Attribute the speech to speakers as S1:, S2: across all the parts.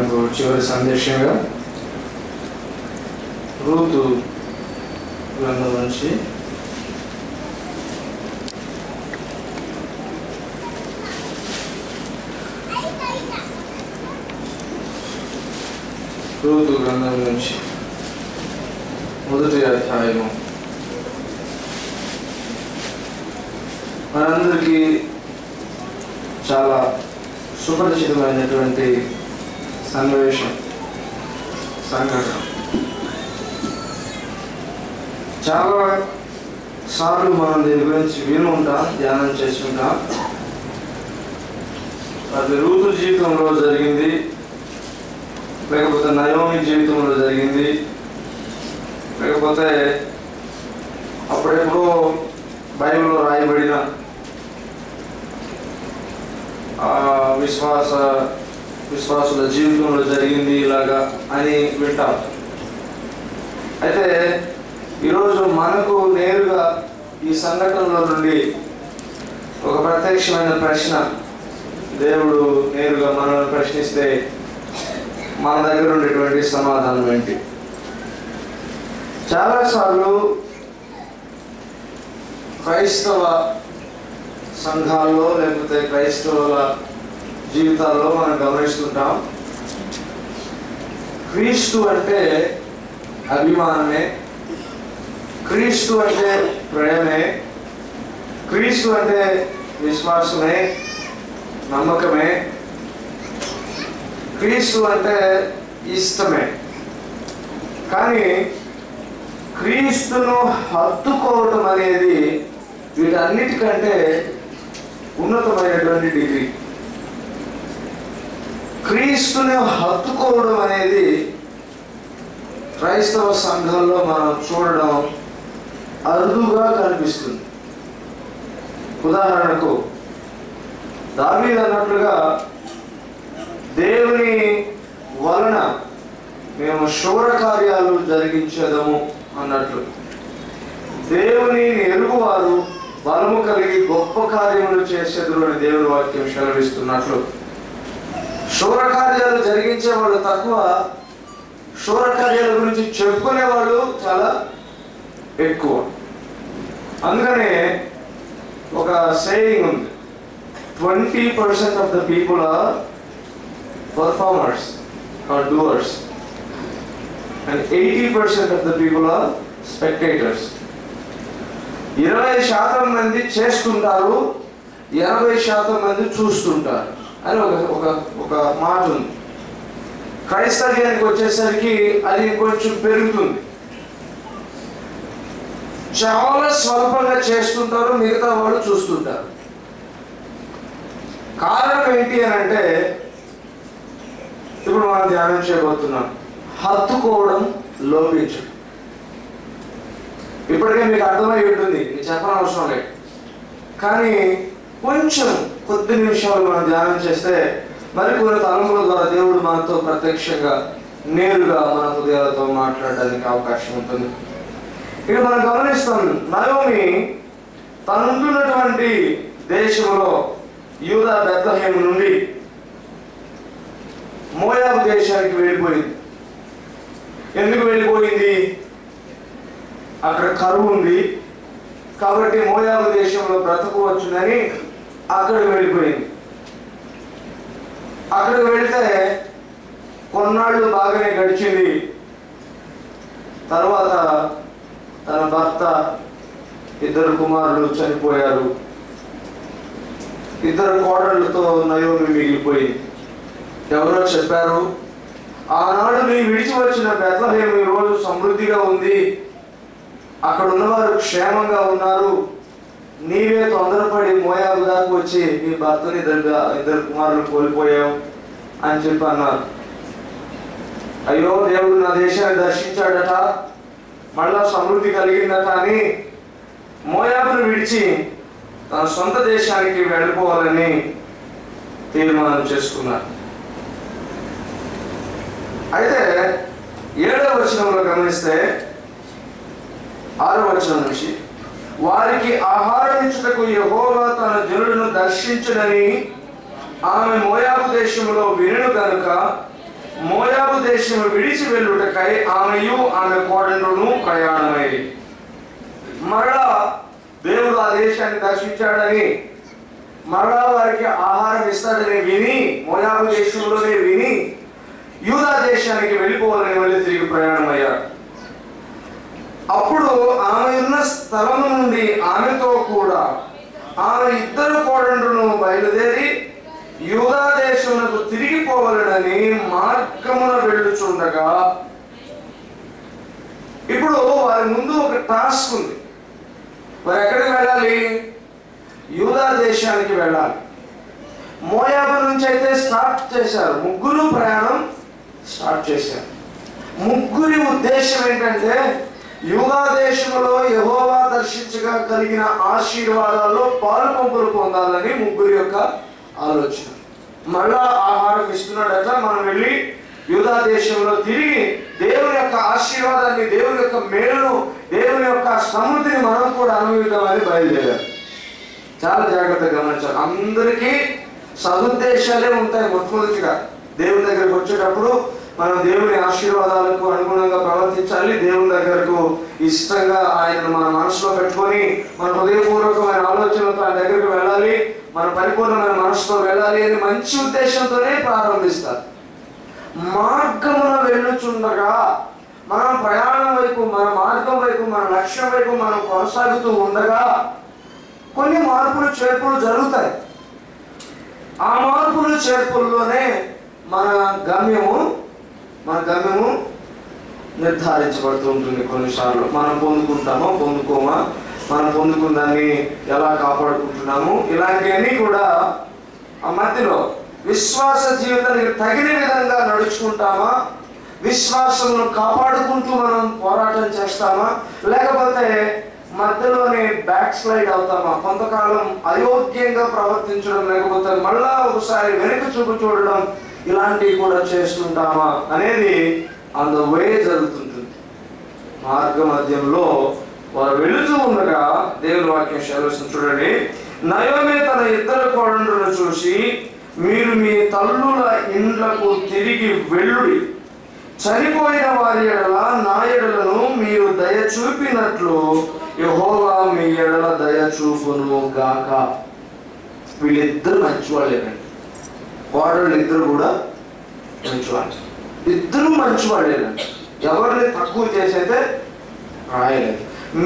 S1: మనకు చివరి సందేశంగా రూతు గ్రంథం నుంచి మొదటి అధ్యాయము. మనందరికీ చాలా సుపరిచితమైనటువంటి సంఘటన. చాలా సార్లు మనం దీని గురించి విని ఉంటాం, ధ్యానం చేసి ఉంటాం. అది రూతు జీవితంలో జరిగింది, లేకపోతే నయోమి జీవితంలో జరిగింది, లేకపోతే అప్పుడెప్పుడో బైబిల్లో రాయబడిన విశ్వాసుల జీవితంలో జరిగింది ఇలాగా అని వింటాం. అయితే ఈరోజు మనకు నేరుగా ఈ సంఘటనలో నుండి ఒక ప్రత్యక్షమైన ప్రశ్న దేవుడు నేరుగా మనల్ని ప్రశ్నిస్తే మన దగ్గర ఉండేటువంటి సమాధానం ఏంటి? చాలాసార్లు క్రైస్తవ సంఘాల్లో లేకపోతే క్రైస్తవుల జీవితాల్లో మనం గమనిస్తుంటాం, క్రీస్తు అంటే అభిమానమే, క్రీస్తు అంటే ప్రేమే, క్రీస్తు అంటే విశ్వాసమే, నమ్మకమే, క్రీస్తు అంటే ఇష్టమే. కానీ క్రీస్తును హత్తుకోవటం అనేది వీటన్నిటికంటే ఉన్నతమైనటువంటి డిగ్రీ. క్రీస్తుని హత్తుకోవడం అనేది క్రైస్తవ సంఘంలో మనం చూడడం అరుదుగా కనిపిస్తుంది. ఉదాహరణకు దావీదు అన్నట్లుగా దేవుని వలన మేము శూర కార్యాలు జరిగించేదము అన్నట్లు, దేవుని ఎరుగువారు బలము కలిగి గొప్ప కార్యములు చేసేదురు అని దేవుని వాక్యం సెలవిస్తున్నట్లు, శూర కార్యాలు జరిగించే వాళ్ళు తక్కువ, శూర కార్యాల గురించి చెప్పుకునే వాళ్ళు చాలా ఎక్కువ. అందుకనే ఒక సేయింగ్ ఉంది, 20% of the people are performers or doers and 80% of the people are spectators. 20% మంది చేస్తుంటారు, 80% మంది చూస్తుంటారు అని ఒక మాట ఉంది. క్రైస్తవ్యానికి వచ్చేసరికి అది కొంచెం పెరుగుతుంది. చాలా స్వల్పంగా చేస్తుంటారు, మిగతా వాళ్ళు చూస్తుంటారు. కారణం ఏంటి అని అంటే, ఇప్పుడు మనం ధ్యానం చేయబోతున్నాం, హత్తుకోవడం లోపించడం. ఇప్పటికే మీకు అర్థమై ఉంటుంది, నేను చెప్పనవసరం లేదు. కానీ కొంచెం కొద్ది నిమిషాలు మనం ధ్యానం చేస్తే మరికొన్ని తలంపుల ద్వారా దేవుడు మనతో ప్రత్యక్షంగా నేరుగా మన హృదయాలతో మాట్లాడడానికి అవకాశం ఉంటుంది. ఇక మనం గమనిస్తాం, నయోమి తనుంటున్నటువంటి దేశంలో యూదా బెత్లెహేము నుండి మోయాబు దేశానికి వెళ్ళిపోయింది. ఎందుకు వెళ్ళిపోయింది? అక్కడ కరువు ఉంది కాబట్టి మోయాబు దేశంలో బ్రతకవచ్చునని అక్కడికి వెళ్ళిపోయింది. అక్కడికి వెళితే కొన్నాళ్ళు బాగానే గడిచింది. తర్వాత తన భర్త, 2 కుమారులు చనిపోయారు. 2 కోడళ్లతో నయోమి మిగిలిపోయింది. ఎవరో చెప్పారు, ఆనాడు నీ విడిచి వచ్చిన బెత్లెహేము ఈ రోజు సమృద్ధిగా ఉంది, అక్కడ ఉన్నవారు క్షేమంగా ఉన్నారు, నీవే తొందరపడి మోయాబు దాకా వచ్చి నీ భర్తని 2 కుమారులు కోల్పోయావు అని చెప్పి అన్నారు. అయ్యో, దేవుడు నా దేశాన్ని దర్శించాడట, మళ్ళా సమృద్ధి కలిగిందట అని మోయాబును విడిచి తన సొంత దేశానికి వెళ్ళిపోవాలని తీర్మానం చేసుకున్నారు. అయితే 7వ వచనంలో గమనిస్తే, 6వ వచనం నుంచి, వారికి ఆహారం ఇచ్చుటకు యెహోవా తన జనులను దర్శించునని ఆమె మోయాబు దేశంలో వినును కనుక మోయాబు దేశము విడిచి వెళ్ళుటకై ఆమెయు ఆమె కోడలును ప్రయాణమైరి. మరలా దేవుడు ఆ దేశాన్ని దర్శించాడని, మరలా వారికి ఆహారం ఇస్తాడని విని, మోయాబు దేశంలోనే విని యూదా దేశానికి వెళ్ళిపోవాలని వెళ్ళి తిరిగి ప్రయాణమయ్యారు. అప్పుడు ఆమె ఉన్న స్థలము నుండి ఆమెతో కూడా ఆమె ఇద్దరు కోడళ్లను బయలుదేరి యూదా దేశమునకు తిరిగిపోవాలని మార్గమున వెళ్ళుచుండగా, ఇప్పుడు వారి ముందు ఒక టాస్క్ ఉంది. వారు ఎక్కడికి వెళ్ళాలి? యూదా దేశానికి వెళ్ళాలి. మోయాబు నుంచి అయితే స్టార్ట్ చేశారు, ముగ్గురు ప్రయాణం స్టార్ట్ చేశారు. ముగ్గురి ఉద్దేశం ఏంటంటే యూదా దేశంలో యెహోవా దర్శించగా కలిగిన ఆశీర్వాదాల్లో పాలు పంపులు పొందాలని ముగ్గురి యొక్క ఆలోచన. మళ్ళా ఆహారం ఇస్తున్నాడట, మనం వెళ్ళి యూదా దేశంలో తిరిగి దేవుని యొక్క ఆశీర్వాదాన్ని, దేవుని యొక్క మేలును, దేవుని యొక్క సమృద్ధిని మనం కూడా అనుభవిద్దామని బయలుదేరారు. చాలా జాగ్రత్తగా గమనించాలి. అందరికీ సదుద్దేశాలే ఉంటాయి. మొట్టమొదటిగా దేవుని దగ్గరకు వచ్చేటప్పుడు మనం దేవుని ఆశీర్వాదాలకు అనుగుణంగా ప్రవర్తించాలి. దేవుని దగ్గరకు ఇష్టంగా ఆయనను మన మనసులో పెట్టుకొని మన హృదయపూర్వకమైన ఆలోచనలతో ఆయన దగ్గరకు వెళ్ళాలి, మన పరిపూర్ణమైన మనసుతో వెళ్ళాలి అని మంచి ఉద్దేశంతోనే ప్రారంభిస్తారు. మార్గమున వెళ్ళుచుండగా మనం ప్రయాణం వైపు, మన మార్గం వైపు, మన లక్ష్యం వైపు మనం కొనసాగుతూ ఉండగా కొన్ని మార్పులు చేర్పులు జరుగుతాయి. ఆ మార్పులు చేర్పుల్లోనే మన గమ్యము నిర్ధారించబడుతూ ఉంటుంది. కొన్నిసార్లు మనం పొందుకోమా, మనం పొందుకున్న దాన్ని ఎలా కాపాడుకుంటున్నాము, ఇలాంటివన్నీ కూడా ఆ మధ్యలో విశ్వాస జీవితానికి తగిన విధంగా నడుచుకుంటామా, విశ్వాసమును కాపాడుకుంటూ మనం పోరాటం చేస్తామా, లేకపోతే మధ్యలోనే బ్యాక్ స్లైడ్ అవుతామా, కొంతకాలం అయోగ్యంగా ప్రవర్తించడం, లేకపోతే మళ్ళా ఒకసారి వెనక చూపు చూడడం, ఇలాంటివి కూడా చేస్తుంటామా అనేది ఆన్ ద వే జరుగుతుంటుంది. మార్గ మధ్యంలో వారు వెళుతూ ఉండగా దేవుని వాక్యం సెలవిస్తుంది. చూడండి, నయోమి తన ఇద్దరు కోడళ్లను చూసి, మీరు మీ తల్లుల ఇండ్లకు తిరిగి వెళ్ళుడి, చనిపోయిన వారి ఎడల నా ఎడలను మీరు దయ చూపినట్లు యెహోవా మీ ఎడల దయ చూపును గాక. వీళ్ళిద్దరు మంచివాళ్ళేనండి. కోడళ్ళు ఇద్దరు కూడా మంచివాళ్ళు, ఇద్దరు మంచివాళ్ళేనండి. ఎవరిని తక్కువ చేసైతే రాయలేదు.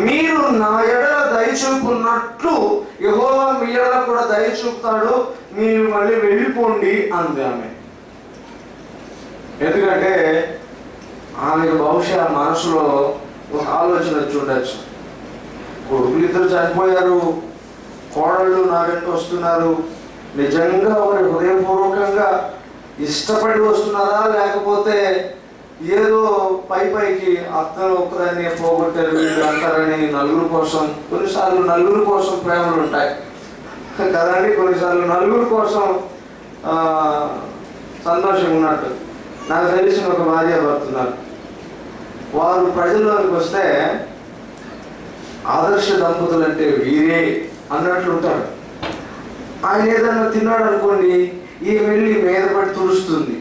S1: మీరు నా ఎడల దయ చూపున్నట్లు యెహోవా మీ ఎడల కూడా దయ చూపుతాడు, మీరు మళ్ళీ వెళ్ళిపోండి అంది ఆమె. ఎందుకంటే ఆమెకు బహుశా మనసులో ఒక ఆలోచన వచ్చి ఉండొచ్చు. కొడుకులు ఇద్దరు చనిపోయారు, కోడళ్ళు నా వెంట వస్తున్నారు, నిజంగా వారి హృదయపూర్వకంగా ఇష్టపడి వస్తున్నారా, లేకపోతే ఏదో పైకి అత్తను ఒక్కదాన్ని పోగొట్టారు వీళ్ళు అంటారని నలుగురు కోసం, కొన్నిసార్లు నలుగురు కోసం ప్రేమలు ఉంటాయి కదండి, కొన్నిసార్లు నలుగురు కోసం సంతోషంగా ఉన్నట్టు. నాకు తెలిసిన ఒక భార్య భర్తున్నారు, వారు ప్రజల్లోకి వస్తే ఆదర్శ దంపతులు అంటే వీరే అన్నట్లు ఉంటారు. ఆయన ఏదైనా తిన్నాడు అనుకోండి, ఈ వెళ్ళి మీద పడి తుడుస్తుంది,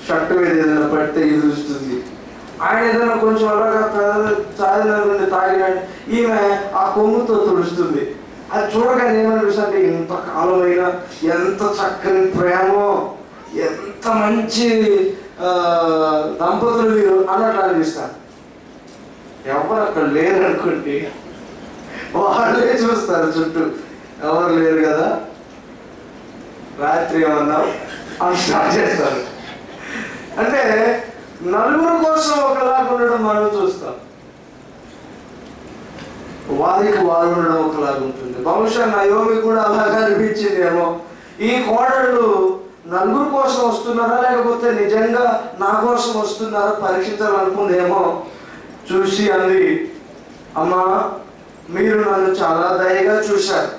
S1: షర్ట్ మీద ఏదైనా పడితే ఇదుస్తుంది. ఆయన ఏదైనా కొంచెం అలాగా చాయ్ తాగినాడు, ఈమె ఆ కొమ్ముతో తుడుస్తుంది. అది చూడగానే ఏమనిపిస్తుంది, ఇంత కాలమైనా ఎంత చక్కని ప్రేమో, ఎంత మంచి దంపతులు వీరు అన్నట్లు అనిపిస్తారు. ఎవరు అక్కడ లేరు అనుకోండి, వాళ్ళే చూస్తారు చుట్టూ, ఎవరు లేరు కదా, రాత్రి ఏమన్నా అని స్టార్ట్ చేస్తారు. అంటే నలుగురు కోసం ఒకలాగా ఉండడం మనం చూస్తాం, వారికి వారు ఉండడం ఒకలాగా ఉంటుంది. బహుశా నయోమి కూడా అలాగా అనిపించిందేమో. ఈ కోడళ్ళు నలుగురు కోసం వస్తున్నారా, లేకపోతే నిజంగా నా కోసం వస్తున్నారా పరీక్షించాలనుకుందేమో. చూసి అంది, అమ్మా మీరు నన్ను చాలా దయగా చూశారు.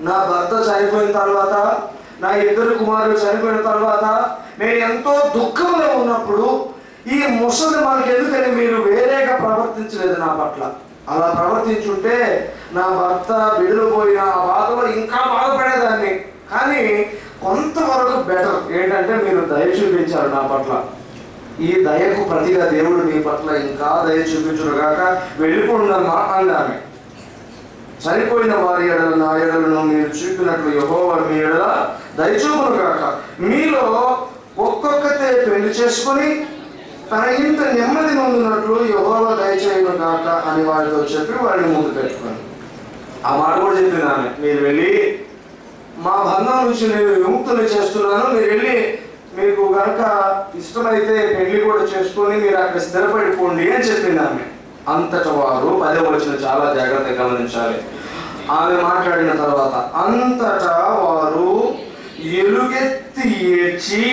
S1: నా భర్త చనిపోయిన తర్వాత, నా ఇద్దరు కుమారులు చనిపోయిన తర్వాత నేను ఎంతో దుఃఖంలో ఉన్నప్పుడు ఈ ముసలి మనకి ఎందుకని మీరు వేరేగా ప్రవర్తించలేదు నా పట్ల. అలా ప్రవర్తించుంటే నా భర్త విడిపోయిన ఆ బాధలో ఇంకా బాధపడేదాన్ని. కానీ కొంతవరకు బెటర్ ఏంటంటే మీరు దయ చూపించారు నా పట్ల. ఈ దయకు ప్రతిగా దేవుడు మీ పట్ల ఇంకా దయ చూపించుగాక, వెళ్ళిపోండమ్మా అందామె. చనిపోయిన వారి ఎడల నా ఎడలను మీరు చూపినట్లు యెహోవా మీ ఎడల దయచూపునుగాక. మీలో ఒక్కొక్కతే పెళ్లి చేసుకుని తన ఇంత నెమ్మది నొందినట్లు యెహోవా దయచేయునుగాక అని వారితో చెప్పి వారిని ముందు పెట్టుకోండి. ఆ మాట కూడా చెప్పింది ఆమె. మీరు వెళ్ళి మా బంధం నుంచి నేను విముక్తులు చేస్తున్నాను, మీరు వెళ్ళి మీకు కనుక ఇష్టమైతే పెళ్లి కూడా చేసుకొని మీరు అక్కడ స్థిరపడిపోండి అని చెప్పింది ఆమె. అంతటా వారు, 10వ వచనం చాలా జాగ్రత్తగా గమనించాలి. ఆమె మాట్లాడిన తర్వాత అంతటా వారు ఎలుగెత్తి ఏడ్చి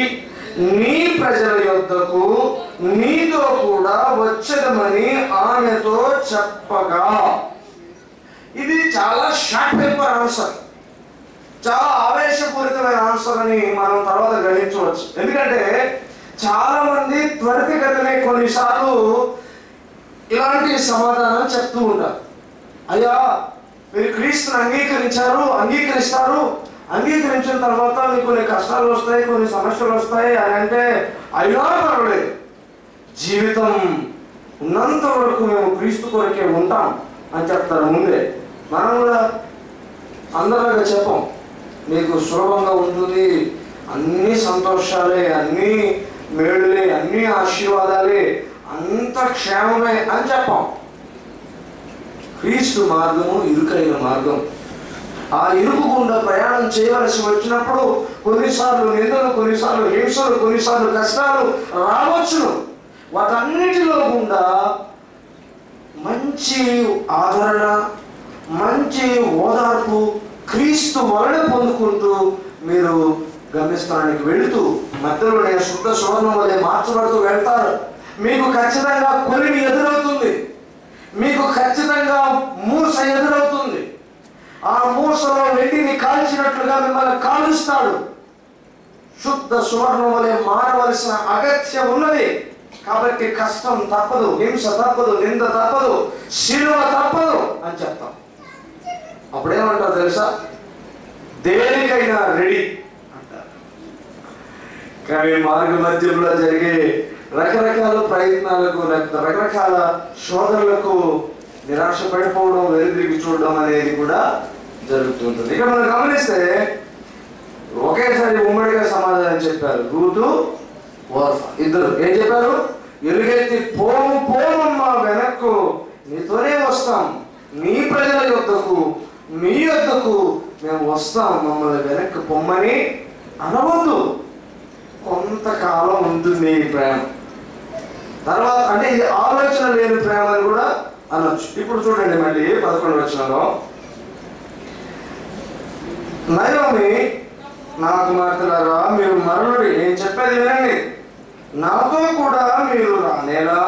S1: నీ ప్రజల యొద్దకు నీతో కూడా వచ్చదమని ఆమెతో చెప్పగా, ఇది చాలా షార్ట్ పేపర్ ఆన్సర్, చాలా ఆవేశపూరితమైన ఆన్సర్ అని మనం తర్వాత గ్రహించవచ్చు. ఎందుకంటే చాలా మంది త్వరితగతినే కొన్నిసార్లు ఇలాంటి సమాధానం చెప్తూ ఉంటారు. అయ్యా మీరు క్రీస్తుని అంగీకరిస్తారు, అంగీకరించిన తర్వాత మీకు కొన్ని కష్టాలు వస్తాయి, కొన్ని సమస్యలు వస్తాయి అని అంటే అయినా పర్వాలేదు, జీవితం ఉన్నంత వరకు మేము క్రీస్తు కొరకే ఉంటాం అని చెప్తారు ముందే. మనం కూడా అందరిలాగా చెప్పం, మీకు సులభంగా ఉంటుంది, అన్ని సంతోషాలే, అన్ని మేలులే, అన్ని ఆశీర్వాదాలే, అంత క్షేమమే అని చెప్పాం. క్రీస్తు మార్గము ఇరుకైన మార్గం. ఆ ఇరుకు గుండా ప్రయాణం చేయవలసి వచ్చినప్పుడు కొన్నిసార్లు నిందలు, కొన్నిసార్లు హింసలు, కొన్నిసార్లు కష్టాలు రావచ్చును. వాటన్నిటిలో గుండా మంచి ఆదరణ, మంచి ఓదార్పు క్రీస్తు వలన పొందుకుంటూ మీరు గమ్యస్థానానికి వెళుతూ మధ్యలోనే శుద్ధ సువర్ణం వలె మార్చబడుతూ వెళ్తారు. మీకు ఖచ్చితంగా కొలిమి ఎదురవుతుంది, మీకు ఖచ్చితంగా మూస ఎదురవుతుంది. ఆ మూసలో వెండిని కాల్చినట్లుగా మిమ్మల్ని కాలుస్తాడు. శుద్ధ సువర్ణం వలె మారవలసిన అగత్యం ఉన్నది. కాబట్టి కష్టం తప్పదు, హింస తప్పదు, నింద తప్పదు, శిలువ తప్పదు అని చెప్తాం. అప్పుడేమంటారు తెలుసా? దేనికైనా రెడీ అంటారు. కానీ మార్గ మధ్యంలో జరిగే రకరకాల ప్రయత్నాలకు, రకరకాల శోధనలకు నిరాశ పడిపోవడం, వెనుదిరిగి చూడడం అనేది కూడా జరుగుతుంటుంది. ఇక మనం గమనిస్తే ఒకేసారి ఉమ్మడిగా సమాధానం చెప్పారు రూతు, ఓర్ఫా. ఇద్దరు ఏం చెప్పారు? ఎలుగెత్తి పోమమ్మా వెనక్కు, నీతోనే వస్తాం, నీ ప్రజల యొద్దకు, మీ యొద్దకు మేము వస్తాం, మమ్మల్ని వెనక్కి పొమ్మని అనవద్దు. కొంతకాలం ఉంటుంది ఈ ప్రేమ, తర్వాత అంటే ఇది ఆలోచన లేని ప్రేమ అని కూడా అనొచ్చు. ఇప్పుడు చూడండి మళ్ళీ 11వ వచనంలో, నయోమి నా కుమార్తెలారా మీరు మరులుడి, నేను చెప్పేది వినండి, నాతో కూడా మీరు రానేలా,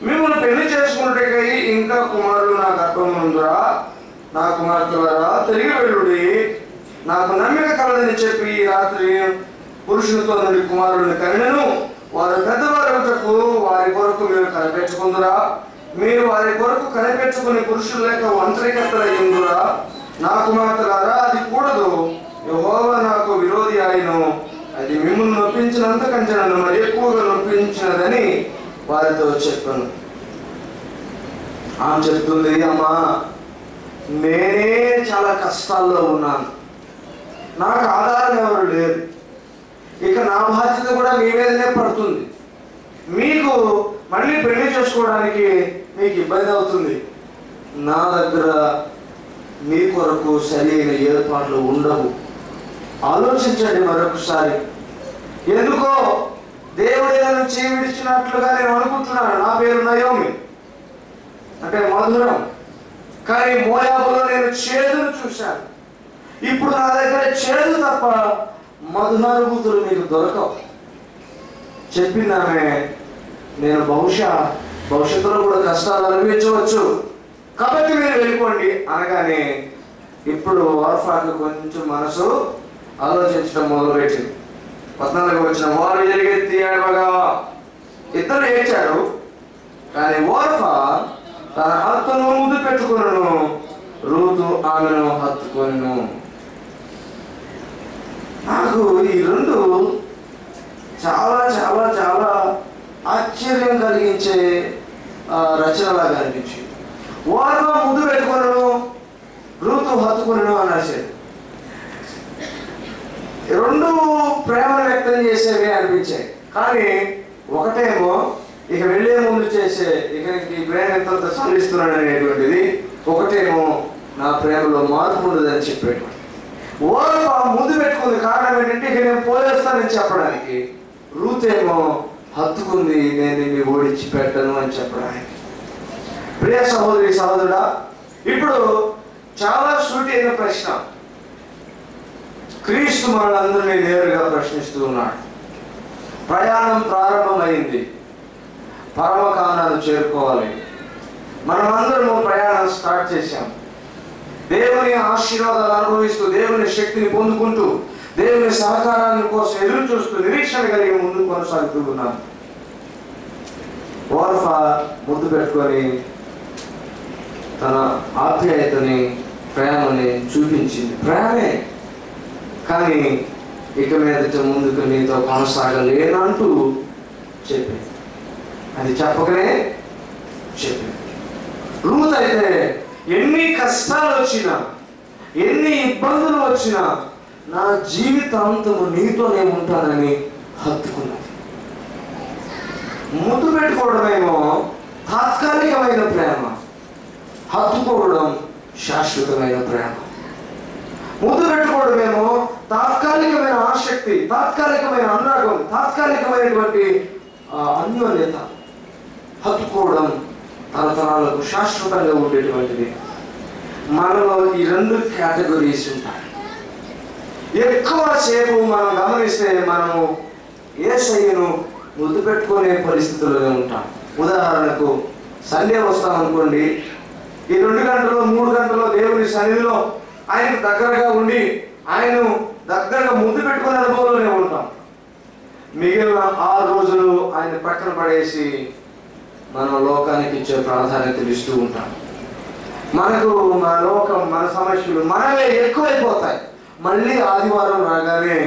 S1: మిమ్మల్ని పెళ్లి చేసుకున్నట్టుకై ఇంకా కుమారుడు నా గర్భం ఉందిరా, నా కుమార్తెలారా తిరిగి వెళ్ళుడి, నాకు నమ్మిక కలదని చెప్పి రాత్రి పురుషునితో నుండి కుమారుడిని కనినను, వారు పెద్దవారుటకు వారి కొరకు మీరు కనిపెట్టుకుందురా, మీరు వారి కొరకు కనిపెట్టుకుని పురుషులు లేక ఒంటరికత్తలయ్యుందురా, నా కుమార్తెలారా అది కూడదు, యెహోవా నాకు విరోధి ఆయను, అది మిమ్మల్ని నొప్పించినంత కంటే నన్ను మరి ఎక్కువగా నొప్పించినదని వారితో చెప్పాను. ఆమె చెప్తుంది, అమ్మా నేనే చాలా కష్టాల్లో ఉన్నాను, నాకు ఆధారం ఎవరు లేరు, ఇక నా బాధ్యత కూడా మీ మీదనే పడుతుంది, మీకు మళ్ళీ పెళ్లి చేసుకోవడానికి మీకు ఇబ్బంది అవుతుంది, నా దగ్గర మీ కొరకు సరైన ఏర్పాట్లు ఉండవు. ఆలోచించండి మరొకసారి. ఎందుకో దేవుడి నుంచి విడిచినట్లుగా నేను అనుకుంటున్నాను. నా పేరు నయోమి అంటే మధురం, కానీ మోయాబులో నేను చేదును చూశాను. ఇప్పుడు నా దగ్గర చేదు తప్ప మధురానుభూతులు మీకు దొరకవు. చెప్పిందామే, నేను భవిష్యత్తులో కూడా కష్టాలు అనుభవించవచ్చు, కాబట్టి మీరు వెళ్ళిపోండి అనగానే ఇప్పుడు ఓర్ఫాకు కొంచెం మనసు ఆలోచించడం మొదలుపెట్టింది. 14వ వచనం, వారు ఎలుగెత్తి ఏడవగా, ఇద్దరు ఏడ్చారు, కానీ ఓర్ఫా తన హత్తును ముద్దు పెట్టుకొనును, రూతు ఆమెను హత్తుకొనును. నాకు ఈ రెండు చాలా చాలా చాలా ఆశ్చర్యం కలిగించే రచనలాగా అనిపించింది. ఓర్ప ముద్దు పెట్టుకొనను, రూతు హత్తుకొనను అని రాశాడు. రెండు ప్రేమను వ్యక్తం చేసేవి అనిపించాయి. కానీ ఒకటేమో ఇక వెళ్ళే ముందు చేసే ఇక ఈ ప్రేమ ఎంత చల్లిస్తున్నాడు అనేటువంటిది, ఒకటేమో నా ప్రేమలో మార్పు ఉండదని చెప్పేటువంటి. ఓర్ప ముద్దు పెట్టుకుంది, కారణం ఏంటంటే ఇక నేను పోయేస్తానని చెప్పడానికి. రూతేమో హత్తుకుంది, నేను నిన్ను ఓడించి పెట్టను అని చెప్పడానికి. ప్రియ సహోదరి సహోదరుడా, ఇప్పుడు చాలా సూటైన ప్రశ్న క్రీస్తు మనలందరినీ నేరుగా ప్రశ్నిస్తూ ఉన్నాడు. ప్రయాణం ప్రారంభమైంది, పరమకాణాలు చేరుకోవాలి. మనమందరము ప్రయాణం స్టార్ట్ చేశాం. దేవుని ఆశీర్వాదాలు అనుభవిస్తూ, దేవుని శక్తిని పొందుకుంటూ, దేవుని సహకారాన్ని కోసం ఎదురు చూస్తూ, నిరీక్షణ కలిగి ముందుకు కొనసాగుతూ ఉన్నాం. ఓర్ఫ ముద్దు పెట్టుకొని తన ఆప్యాయతని, ప్రేమని చూపించింది. ప్రేమే, కానీ ఇక మీదట ముందుకు నీతో కొనసాగలేనంటూ చెప్పింది. అది చెప్పకనే చెప్పింది. రూత్ అయితే ఎన్ని కష్టాలు వచ్చినా, ఎన్ని ఇబ్బందులు వచ్చినా నా జీవితాంతము నీతోనే ఉంటానని హత్తుకున్నది. ముద్దు పెట్టుకోవడమేమో తాత్కాలికమైన ప్రేమ, హత్తుకోవడం శాశ్వతమైన ప్రేమ. ముద్దు పెట్టుకోవడమేమో తాత్కాలికమైన ఆసక్తి, తాత్కాలికమైన అనురాగం, తాత్కాలికమైనటువంటి అన్యోన్యత. హత్తుకోవడం తరతరాలకు శాశ్వతంగా ఉండేటువంటిది. మనలో ఈ రెండు కేటగిరీస్ ఉంటాయి. ఎక్కువసేపు మనం గమనిస్తే మనము యేసయ్యను ముద్దు పెట్టుకునే పరిస్థితుల్లోనే ఉంటాం. ఉదాహరణకు సండే వస్తాం అనుకోండి, ఈ 2 గంటలు 3 గంటలు దేవుని సన్నిధిలో ఆయనకు దగ్గరగా ఉండి ఆయన దగ్గరగా ముద్దు పెట్టుకునే అనుభవంలోనే ఉంటాం. మిగిలిన 6 రోజులు ఆయన పక్కన పడేసి మన లోకానికి ఇచ్చే ప్రాధాన్యతలు ఇస్తూ ఉంటాం. మనకు మన లోకం, మన సమస్యలు మనమే ఎక్కువైపోతాయి. మళ్ళీ ఆదివారం రాగానే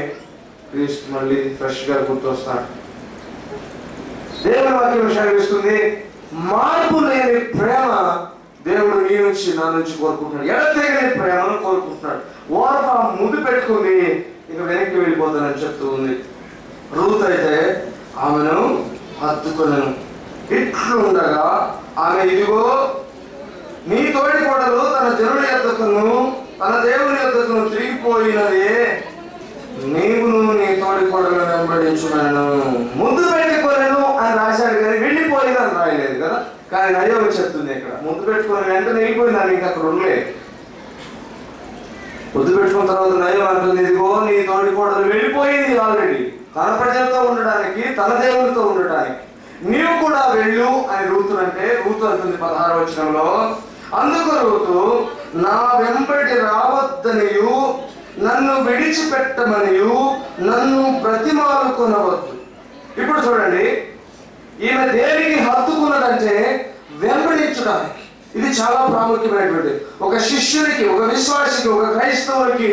S1: క్రీస్తు మళ్ళీ ఫ్రెష్గా గుర్తొస్తాడు. దేవుని వాక్యం సెలవిస్తుంది, మార్పు లేని ప్రేమ దేవుడు నీ నుంచి నా నుంచి కోరుకుంటున్నాడు. ఎడతెగని ప్రేమను కోరుకుంటున్నాడు. ఓర్ప ముద్దు పెట్టుకుంది, ఇక వెనక్కి వెళ్ళిపోతానని చెప్తూ ఉంది. రూత్ అయితే ఆమెను హత్తుకొనెను. ఇట్లు ఉండగా ఆమె, ఇదిగో నీ తోటి కోడలు తన జనుల యొద్దకును తన దేవుని యొద్దకును తిరిగిపోయినదే, నీవును నీ తోటి కోడలను వెంబడించున్నాను. ముద్దు పెట్టుకోలేను అని రాశాడు కానీ వెళ్ళిపోయిందని రాయలేదు కదా. కానీ నయోమి చెప్తుంది ఇక్కడ, ముద్దు పెట్టుకుని వెంటనే వెళ్ళిపోయిందని ఇంకా అక్కడ ఉండలేదు. ముద్దు పెట్టుకున్న తర్వాత నయోమి అంటుంది, ఇదిగో నీ తోటి కోడలు వెళ్ళిపోయింది ఆల్రెడీ, తన ప్రజలతో ఉండడానికి, తన దేవునితో ఉండడానికి. నీవు కూడా వెళ్ళు అని రూతు అంటే, రూతు అంటుంది 16వ వచనంలో, అందుకు రూతు, నా వెంబడి రావద్దనియు నన్ను విడిచిపెట్టమనియు నన్ను బ్రతిమాలుకొనవద్దు. ఇప్పుడు చూడండి, ఈమె దేనికి హత్తుకున్నదంటే వెంబడించడానికి. ఇది చాలా ప్రాముఖ్యమైనటువంటి, ఒక శిష్యునికి, ఒక విశ్వాసికి, ఒక క్రైస్తవుడికి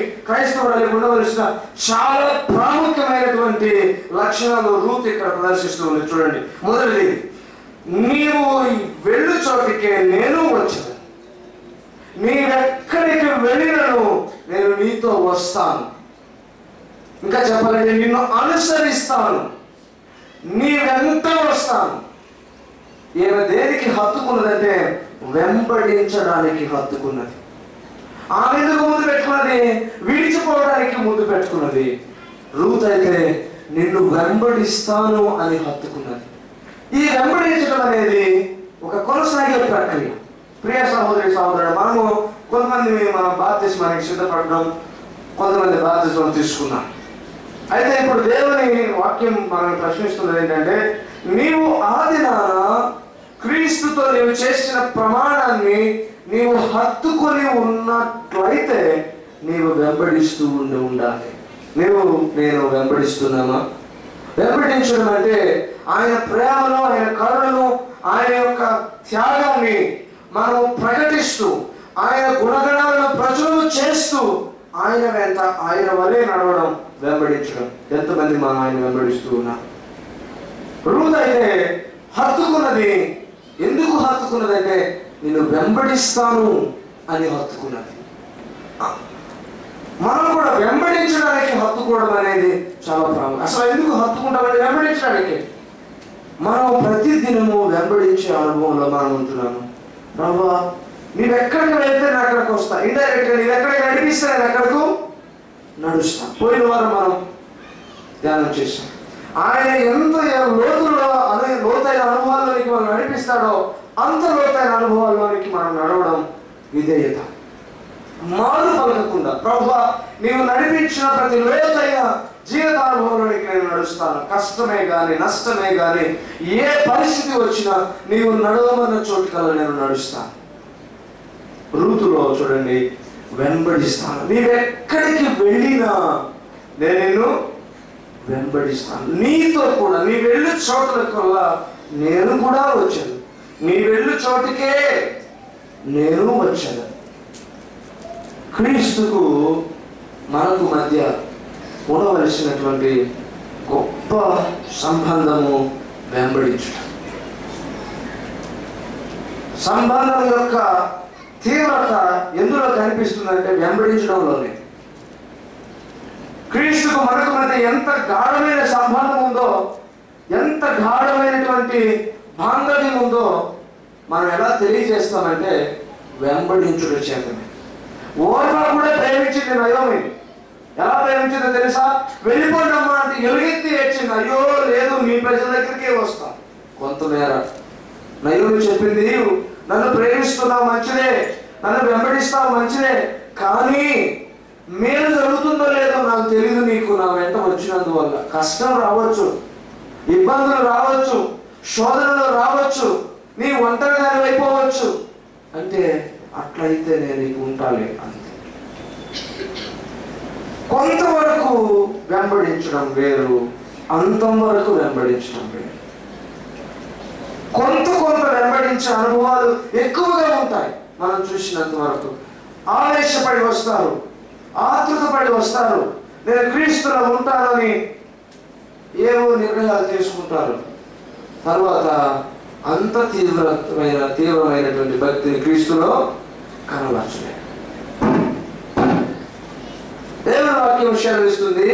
S1: ఉండవలసిన చాలా ప్రాముఖ్యమైనటువంటి లక్షణాలు రూత్ ఇక్కడ ప్రదర్శిస్తూ ఉంది. చూడండి, మొదటిది, నీవు వెళ్ళు చోటికే నేను వచ్చాను, నీవెక్కడికి వెళ్ళినను నేను నీతో వస్తాను. ఇంకా చెప్పాలంటే నిన్ను అనుసరిస్తాను, నీ వెంట వస్తాను. ఈమె దేనికి హత్తుకున్నదంటే వెంబడించడానికి హత్తుకున్నది. ఆమె ఎందుకు ముందు పెట్టుకున్నది? విడిచిపోవడానికి ముందు పెట్టుకున్నది. రూత్ అయితే నిన్ను వెంబడిస్తాను అని హత్తుకున్నది. ఈ వెంబడించడం అనేది ఒక కొనసాగే ప్రక్రియ. ప్రియ సహోదరి సహోదరుడు, మనము కొంతమంది మన బాప్తిస్మానికి సిద్ధపడడం, కొంతమంది బాప్తిస్మం తీసుకున్నాం. అయితే ఇప్పుడు దేవుని వాక్యం మనం ప్రశ్నిస్తున్నది ఏంటంటే, నీవు ఆదినాన క్రీస్తుతో నీవు చేసిన ప్రమాణాన్ని నీవు హత్తుకొని ఉన్నట్లయితే నీవు వెంబడిస్తూ ఉండాలి. నేను వెంబడిస్తున్నామా? వెంబడించడం అంటే ఆయన ప్రేమను, ఆయన కరుణను, ఆయన యొక్క త్యాగాన్ని మనం ప్రకటిస్తూ, ఆయన గుణగణాలను ప్రచురణ చేస్తూ ఆయన వెంట, ఆయన వలే నడవడం వెంబడించడం. ఎంతమంది మనం ఆయన వెంబడిస్తూ ఉన్నాం? రూత్ అయితే హత్తుకున్నది. ఎందుకు హత్తుకున్నదంటే నేను వెంబడిస్తాను అని హత్తుకున్నది. మనం కూడా వెంబడించడానికి హత్తుకోవడం అనేది చాలా ప్రాముఖ్యం. అసలు ఎందుకు హత్తుకుంటామని? వెంబడించడానికి. మనం ప్రతి దినము వెంబడించే అనుభవంలో మనం ఉంటున్నాము. ప్రభువా నీవు ఎక్కడికి వెళ్తే నేను అక్కడికి వస్తా. ఇండైరెక్ట్గా నీవు ఎక్కడికి నడిపిస్తే నేను ఎక్కడికి నడుస్తా. పోయిన వారం మనం ధ్యానం చేశాం. ఆయన ఎంత లోతైన అనుభవాల్లోనికి మనం నడిపిస్తాడో అంత లోతైన అనుభవాల్లోనికి మనం నడవడం విధేయత. మారు పలకకుండా ప్రభువా నీవు నడిపించిన ప్రతి లోతైన జీవితానుభవంలోనికి నేను నడుస్తాను. కష్టమే కానీ నష్టమే కానీ ఏ పరిస్థితి వచ్చినా నీవు నడవమన్న చోటుకల్లా నేను నడుస్తాను. రూతులో చూడండి, వెంబడిస్తాను. నీవెక్కడికి వెళ్ళినా నేను నిన్ను వెంబడిస్తాను. నీతో కూడా నీ వెళ్ళు చోట్లకల్లా నేను కూడా వచ్చాను. నీ వెళ్ళు చోటుకే నేను వచ్చాను. క్రీస్తుకు మనకు మధ్య ఉండవలసినటువంటి గొప్ప సంబంధము వెంబడించుట. సంబంధం యొక్క తీవ్రత ఎందులో కనిపిస్తుందంటే వెంబడించడంలోనే. క్రీస్తుకు మనకు మధ్య ఎంత గాఢమైన సంబంధం ఉందో, ఎంత గాఢమైనటువంటి బాంధవ్యం ఉందో మనం ఎలా తెలియజేస్తామంటే వెంబడించుట చేతనే. ఓర్వ కూడా ప్రేమించింది నయోమిని. ఎలా ప్రేమించిందో తెలుసా? వెళ్ళిపోండమ్మా అంటే ఎలుగెత్తి ఏడ్చింది. అయ్యో లేదు, నీ ప్రజల దగ్గరికే వస్తా. కొంతమేర నయోమి చెప్పింది, నన్ను ప్రేమిస్తున్నావు మంచిదే, నన్ను వెంబడిస్తావు మంచిదే, కానీ మేలు జరుగుతుందో లేదో నాకు తెలియదు. నీకు నా వెంట వచ్చినందువల్ల కష్టం రావచ్చు, ఇబ్బందులు రావచ్చు, శోధనలు రావచ్చు, నీ ఒంటరిగానే అయిపోవచ్చు. అంటే అట్లయితే నేను నీకు ఉంటాలే అంతే. కొంతవరకు వెంబడించడం వేరు, అంతం వరకు వెంబడించడం వేరు. కొంత వెంబడించే అనుభవాలు ఎక్కువగా ఉంటాయి. మనం చూసినంత వరకు ఆవేశపడి వస్తారు, ఆతృతపడి వస్తారు. నేను క్రీస్తులో ఉంటానని ఏవో నిర్ణయాలు తీసుకుంటారు. తర్వాత అంత తీవ్రమైనటువంటి భక్తిని క్రీస్తులో కనబరచలేదు. దేవుని వాక్యం సెలవిస్తుంది,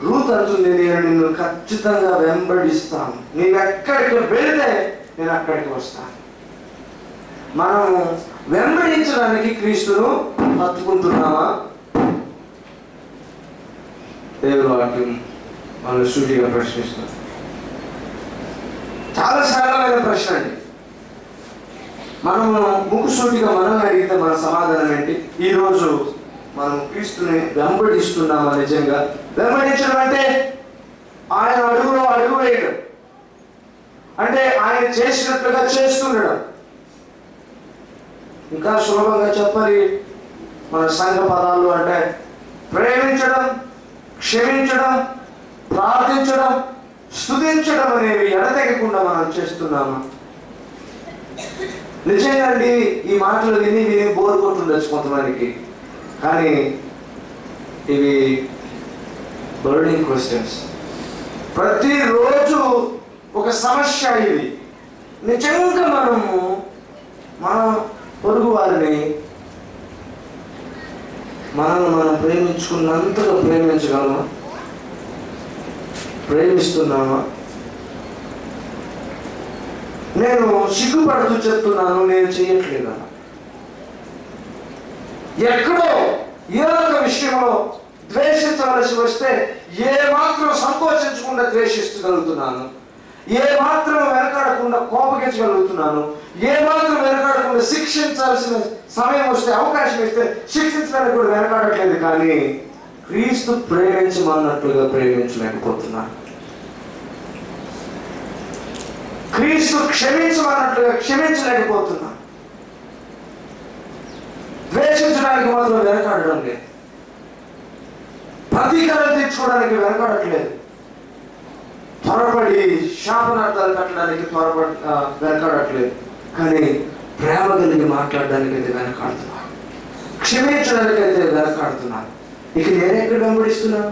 S1: రూత్ అంటుంది, నేను నిన్ను ఖచ్చితంగా వెంబడిస్తాను. నీవు ఎక్కడికి వెళితే నేను అక్కడికి వస్తాను. మనం వెంబడించడానికి క్రీస్తును హత్తుకుంటున్నామా? దేవుని వాక్యం మనం సూటిగా ప్రశ్నిస్తాం. చాలా సరళమైన ప్రశ్న అండి. మనము ముక్కుసూటిగా మనం అడిగితే మన సమాధానం ఏంటి? ఈరోజు మనం క్రీస్తుని వెంబడిస్తున్నామా? నిజంగా వెంబడించడం అంటే ఆయన అడుగులో అడుగు వేయడం, అంటే ఆయన చేసినట్లుగా చేస్తుండడం. ఇంకా సులభంగా చెప్పాలి మన సంఘ పదాలు అంటే ప్రేమించడం, క్షమించడం, ప్రార్థించడం, స్తుతించడం అనేవి ఎడతెగకుండా మనం చేస్తున్నామా? నిజంగా అండి, ఈ మాటలు విని బోర్ కొట్టుండొచ్చు కొంతమందికి, కానీ ఇవి బర్నింగ్ క్వశ్చన్స్. ప్రతిరోజు ఒక సమస్య ఇది. నిజంగా మనము మన పొరుగు వారిని మనం ప్రేమించుకున్నంతగా ప్రేమించగలమా? ప్రేమిస్తున్నామా? నేను సిగ్గుపడుతూ చెప్తున్నాను, నేను చేయట్లేదా? ఎక్కడో ఏదో ఒక విషయంలో ద్వేషించవలసి వస్తే ఏ మాత్రం సంకోచించకుండా ద్వేషించగలుగుతున్నాను, ఏ మాత్రం వెనకాడకుండా కోపగించగలుగుతున్నాను, ఏ మాత్రం వెనకాడకుండా శిక్షించాల్సిన సమయం వస్తే, అవకాశం ఇస్తే శిక్షించడానికి కూడా వెనకాడట్లేదు. కానీ క్రీస్తు ప్రేమించమన్నట్లుగా ప్రేమించలేకపోతున్నాను. క్రీస్తు క్షమించమన్నట్లుగా క్షమించలేకపోతున్నాను. ద్వేషించడానికి మాత్రం వెనకాడడం లేదు, ప్రతీకారం తీర్చుకోవడానికి వెనకాడట్లేదు, త్వరపడి శాపనార్థాలు కట్టడానికి వెనకాడట్లేదు. కానీ ప్రేమ కలిగి మాట్లాడడానికైతే వెనకాడుతున్నాను, క్షమించడానికైతే వెనకాడుతున్నాను. ఇక నేనెక్కడ వెంబడిస్తున్నాను?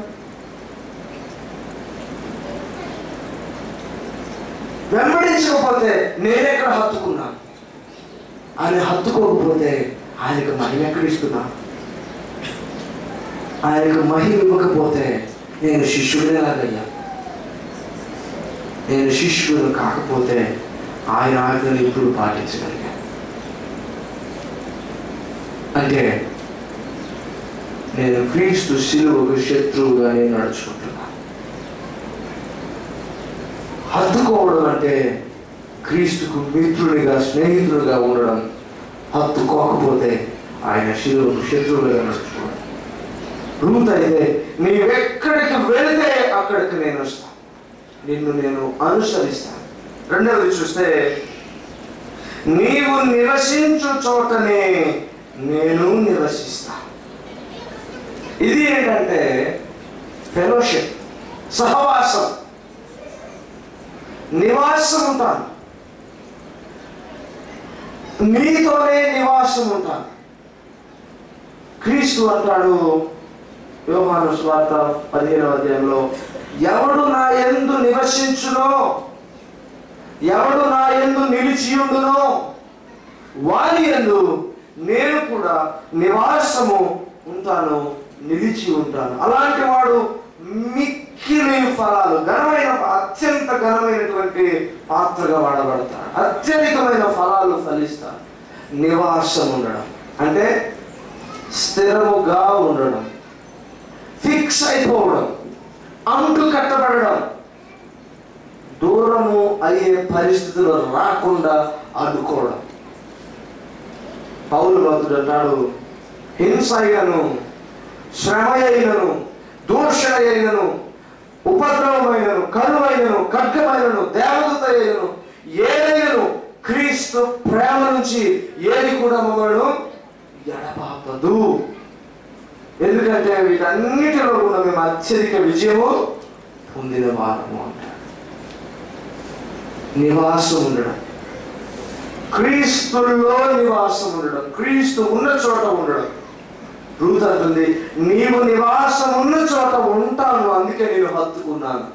S1: వెంబడించకపోతే నేనెక్కడ హత్తుకున్నాను? ఆయన హత్తుకోకపోతే ఆయనకు మహిమ ఎక్కడ ఇస్తున్నాను? ఆయనకు మహిమ ఇవ్వకపోతే నేను శిష్యుడేలాగయ్యా? నేను శిష్యుడు కాకపోతే ఆయన ఆజ్ఞలు ఎప్పుడు పాటించగలిగా? అంటే నేను క్రీస్తు శిలువకు శత్రువుగా నేను నడుచుకుంటున్నా. హత్తుకోవడం అంటే క్రీస్తుకు మిత్రుడిగా స్నేహితుడిగా ఉండడం. హత్తుకోకపోతే ఆయన శిలువకు శత్రువులుగా నడుచుకోవడం. రూత్ అయితే నీవెక్కడికి వెళితే అక్కడికి నేను వస్తాను, నిన్ను నేను అనుసరిస్తాను. రెండవది చూస్తే నీవు నివసించు చోటనే నేను నివసిస్తాను. ఇది ఏంటంటే ఫెలోషిప్, సహవాసం, నివాసం ఉంటాను, నీతోనే నివాసం ఉంటాను. క్రీస్తు అంటాడు యోహాను సువార్త 15వ అధ్యాయంలో, ఎవడు నా యందు నివసించునో, ఎవడు నా యందు నిలిచియుండునో వాని యందు నేను కూడా నివాసము ఉంటాను, నిలిచి ఉంటాను. అలాంటి వాడు మిక్కిలి ఫలాలు, ఘనమైన, అత్యంత ఘనమైనటువంటి పాత్రగా వాడబడతాడు. అత్యధికమైన ఫలాలు ఫలిస్తాడు. నివాసం ఉండడం అంటే స్థిరముగా ఉండడం, ఫిక్స్ అయిపోవడం, అంటు కట్టబడడం, దూరము అయ్యే పరిస్థితులు రాకుండా అడ్డుకోవడం. పౌలు భక్తుడు అంటాడు, హింస అయినను, శ్రమ అయినను, దూషణ అయినను, ఉపద్రవమైనను, కరువైనను, ఖడ్గమైనను, దేవదూత అయినను, ఏదైనను క్రీస్తు ప్రేమ నుంచి ఏది కూడా మమ్మల్ని ఎడబాపదు. ఎందుకంటే వీటన్నిటిలో కూడా మేము అత్యధిక విజయము పొందిన వారము అంటారు. నివాసం ఉండడం, క్రీస్తులో నివాసం ఉండడం, క్రీస్తు ఉన్న చోట ఉండడం. రూత్ అంటుంది, నీవు నివాసం ఉన్న చోట ఉంటాను, అందుకే నేను హత్తుకున్నాను.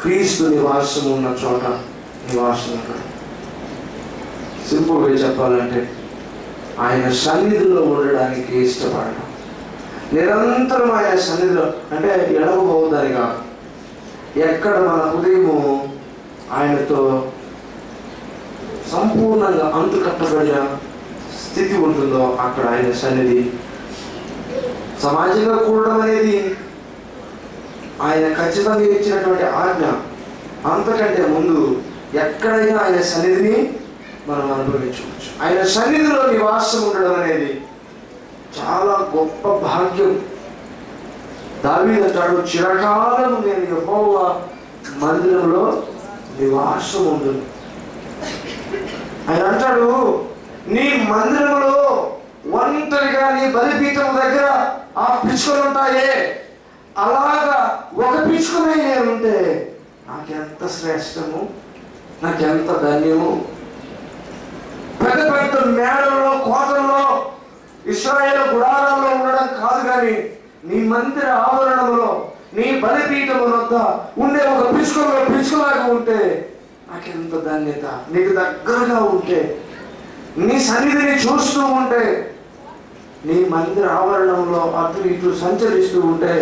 S1: క్రీస్తు నివాసం ఉన్న చోట నివాసం ఉండడం. సింపుల్గా చెప్పాలంటే ఆయన సన్నిధిలో ఉండడానికి ఇష్టపడడం, నిరంతరం ఆయన సన్నిధిలో, అంటే ఎడవబోదని కాదు, ఎక్కడ మన హృదయము ఆయనతో సంపూర్ణంగా అంతుకట్టబడిన స్థితి ఉంటుందో అక్కడ ఆయన సన్నిధి. సమాజంగా కూడడం అనేది ఆయన ఖచ్చితంగా ఇచ్చినటువంటి ఆజ్ఞ. అంతకంటే ముందు ఎక్కడైనా ఆయన సన్నిధిని మనం అనుభవించవచ్చు. ఆయన సన్నిధిలో నివాసం ఉండడం అనేది చాలా గొప్ప భాగ్యం. దావీదు అంటాడు, చిరకాలం నేను యెహోవా మందిరంలో నివాసం ఉంటుంది. ఆయన అంటాడు, నీ మందిరంలో ఒంటరిగా నీ బలిపీఠం దగ్గర ఆ పిచ్చుకలు ఉంటాయే, అలాగా ఒక పిచ్చుకనే నేనుంటే నాకెంత శ్రేష్టము, నాకెంత ధన్యము. పెద్ద పెద్ద మేడల్లో, కోటల్లో, ఇశ్రాయేలు గుడారాల్లో ఉండడం కాదు, కానీ నీ మందిర ఆవరణంలో, నీ బలిపీఠం వద్ద ఉండే ఒక పిచ్చుకలాగా ఉంటే నాకెంత ధన్యత. నీకు దగ్గరగా ఉంటే, నీ సన్నిధిని చూస్తూ ఉంటే, నీ మందిర ఆవరణంలో అటు ఇటు సంచరిస్తూ ఉంటే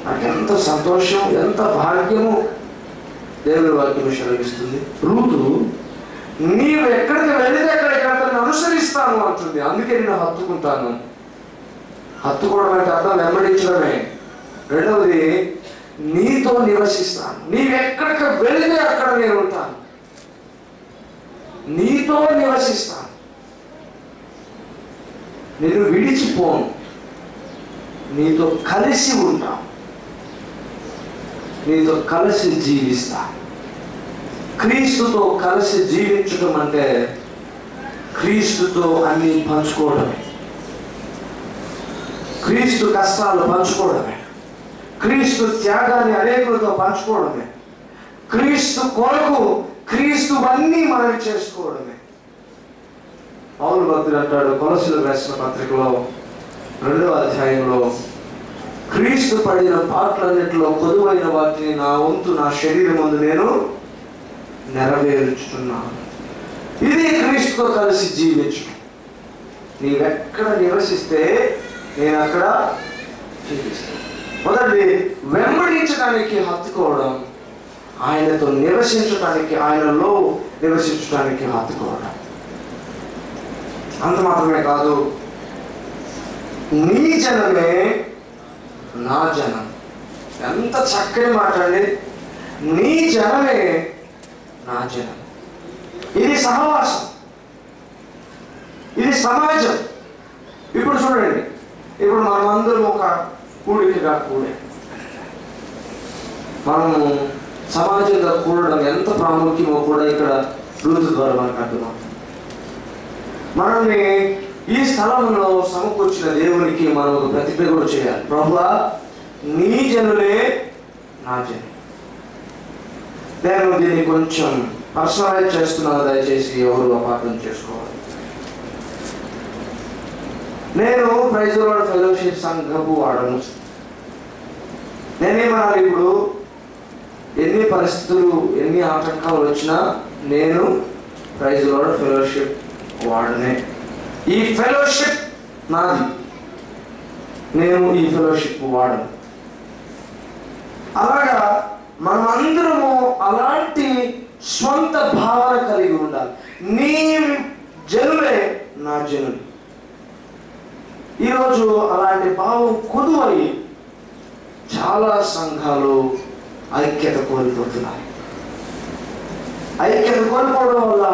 S1: నాకెంత సంతోషం, ఎంత భాగ్యము దేవుని వాక్యం సెలవిస్తుంది. రూతు నీవు ఎక్కడికి వెళితే అక్కడికి అతన్ని అనుసరిస్తాను అంటుంది. అందుకే నేను హత్తుకుంటాను. హత్తుకోవడం అంటే అర్థం వెంబడించడమే. రెండవది, నీతో నివసిస్తాను. నీవెక్కడికి వెళితే అక్కడ నేను ఉంటాను, నీతో నివసిస్తాను, నేను విడిచిపోను, నీతో కలిసి ఉంటాను, నీతో కలిసి జీవిస్తా. క్రీస్తుతో కలిసి జీవించడం అంటే క్రీస్తుతో అన్ని పంచుకోవడమే, క్రీస్తు కష్టాలు పంచుకోవడమే, క్రీస్తు త్యాగాన్ని అనేకులతో పంచుకోవడమే, క్రీస్తు కొరకు క్రీస్తు అన్నీ మనం చేసుకోవడమే. పౌలు భక్తుడు అంటాడు కొలస్సీయులకు రాసిన పత్రికలో 2వ అధ్యాయంలో క్రీస్తు పడిన పాటలన్నిటిలో కొదువైన వాటిని నా వంతు నా శరీరం ముందు నేను నెరవేర్చుతున్నాను. ఇది క్రీస్తుతో కలిసి జీవించు. నీవెక్కడ నివసిస్తే నేను అక్కడ జీవిస్తాను. మొదటి వెంబడించడానికి హత్తుకోవడం, ఆయనతో నివసించడానికి, ఆయనలో నివసించడానికి హత్తుకోవడం. అంత మాత్రమే కాదు, నీ జనమే నా జనం. ఎంత చక్కని మాట అండి. నీ జనమే నా జనం. ఇది సహవాసం, ఇది సమాజం. ఇప్పుడు చూడండి, ఇప్పుడు మనమందరం ఒక కూడికగా కూడే మనము సమాజంగా కూడడం ఎంత ప్రాముఖ్యమో కూడా ఇక్కడ రూతు ద్వారా మనకు అర్థమవుతుంది. మనల్ని ఈ స్థలంలో సమకూర్చిన దేవునికి మనం ఒక ప్రతిజ్ఞ కూడా చేయాలి. ప్రభువా, నీ జనులే నా జనం. నేను దీన్ని కొంచెం పర్సనలైజ్ చేస్తున్నాను, దయచేసి ఎవరు అపార్థం చేసుకోవాలి. నేను ప్రైజ్ ది లార్డ్ ఫెలోషిప్ సంఘపు వాడను. నేనేమనాలి, ఇప్పుడు ఎన్ని పరిస్థితులు, ఎన్ని ఆటంకాలు వచ్చినా నేను ప్రైజ్ ది లార్డ్ ఫెలోషిప్ వాడనే. ఈ ఫెలోషిప్ నాది, నేను ఈ ఫెలోషిప్ వాడను. అలాగా మనమందరము అలాంటి స్వంత భావన కలిగి ఉండాలి. నీ జనులే నా జనులు. ఈరోజు అలాంటి భావం కొదువై చాలా సంఘాలు ఐక్యత కోల్పోతున్నాయి. ఐక్యత కోల్పోవడం వల్ల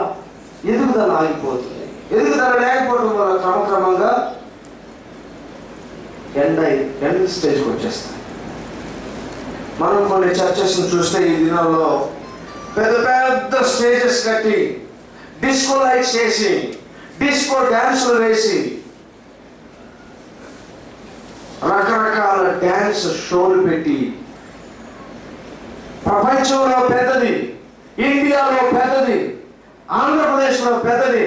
S1: ఎదుగుదల ఆగిపోతుంది. ఎదుగుదల లేకపోవడం వల్ల క్రమక్రమంగా ఎండ్ స్టేజ్కి వచ్చేస్తాయి. మనం కొన్ని చర్చెస్ను చూస్తే ఈ దినాల్లో పెద్ద పెద్ద స్టేజెస్ కట్టి, డిస్కో లైట్స్ వేసి, డిస్కో డ్యాన్సులు వేసి, రకరకాల డ్యాన్స్ షోలు పెట్టి, ప్రపంచంలో పెద్దది, ఇండియాలో పెద్దది, ఆంధ్రప్రదేశ్లో పెద్దది,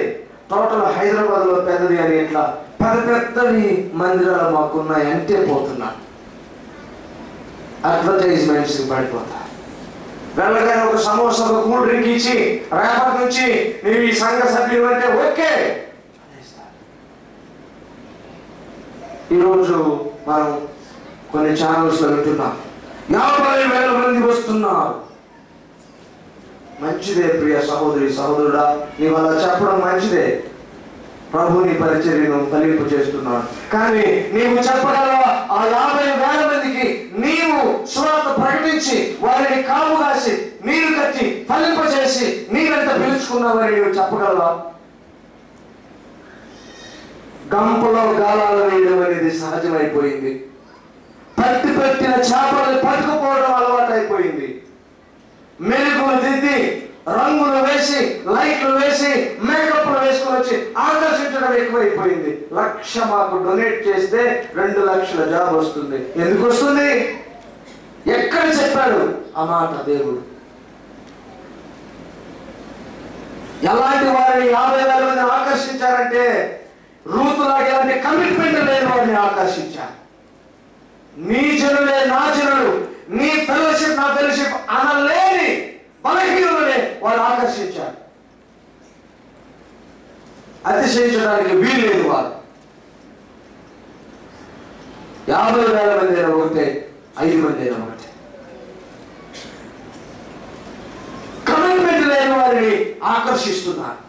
S1: టోటల్ హైదరాబాద్లో పెద్దది అని ఇట్లా పెద్ద పెద్దవి మందిరాలు మాకున్నాయి అంటే పోతున్నా. అడ్వర్టైజ్మెంట్స్ పడిపోతాయి. వెళ్ళగానే ఒక సమోసా, ఒక కూల్ డ్రింక్ ఇచ్చి, రేపటి నుంచి నీవు ఈ సంఘ సభ్యులు అంటే ఓకే. ఈరోజు మనం కొన్ని ఛానల్స్లో వింటున్నాం, 50,000 మంది వస్తున్నారు. మంచిదే ప్రియ సహోదరి సహోదరుడా, నీవు అలా చెప్పడం మంచిదే. ప్రభుని పరిచర్యను ఫలింపు చేస్తున్నాడు. కానీ నీవు చెప్పగలవా ఆ 50,000 మందికి నీవు సువార్త ప్రకటించి వారిని కాపు కాసి నీరు కట్టి ఫలింప చేసి నీవెంత పిలుచుకున్నావని నీవు చెప్పగలవా? గంపలో గాలాలు వేయడం అనేది సహజమైపోయింది. పట్టి పెట్టిన చేపలను పట్టుకుపోవడం అలవాటు అయిపోయింది. మెరుగులు దిద్ది, రంగులు వేసి, లైట్లు వేసి, మేకప్లు వేసుకొని వచ్చి ఆకర్షించడం ఎక్కువైపోయింది. 1,00,000 మాకు డొనేట్ చేస్తే 2,00,000 జాబ్ వస్తుంది. ఎందుకు వస్తుంది? ఎక్కడ చెప్పాడు ఆ మాట దేవుడు? ఎలాంటి వారిని 50,000 మంది ఆకర్షించారంటే, రూతులాగా ఎలాంటి కమిట్మెంట్ లేని వారిని ఆకర్షించారు. నీ జనులే నా జనులు, నీ ఫెలోషిప్ నా ఫెలోషిప్ అనలేని బలహీనులనే వారు ఆకర్షించారు. అతిశయించడానికి వీల్లేదు. వారు 50,000 మంది అయినా ఒకటే, 5 మంది అయినా ఒకటే. కమిట్మెంట్ లేని వారిని ఆకర్షిస్తున్నారు.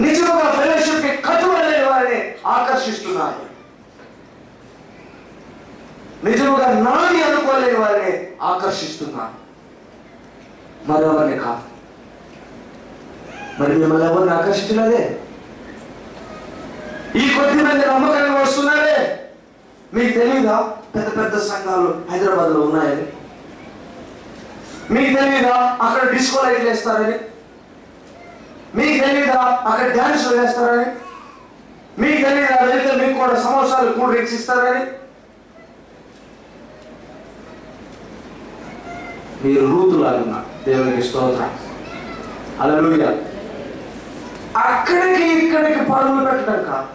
S1: నిజంగా ఫెలోషిప్ కి కట్టుబడి లేని వారిని ఆకర్షిస్తున్నారు. నిజముగా నాని అనుకోలేని వారిని ఆకర్షిస్తున్నారు, మరెవరిని కాదు. మరి మిమ్మల్ని ఎవరిని ఆకర్షించలేదే? ఈ కొద్ది మంది నమ్మకంగా వస్తున్నారే. మీకు తెలీదా పెద్ద పెద్ద సంఘాలు హైదరాబాద్ లో ఉన్నాయని? మీకు తెలీదా అక్కడ డిస్కో లైట్లు వేస్తారని? మీకు తెలీదా అక్కడ డ్యాన్సులు వేస్తారని? మీకు తెలీదా వెళ్తే మీకు కూడా సమోసాలు, కూల్ డ్రింక్స్ ఇస్తారని? మీరు రూతులాగున్నారు. దేవునికి స్తోత్రం, హల్లెలూయా. అక్కడికి ఇక్కడికి పరుగులు పెట్టడం కాదు.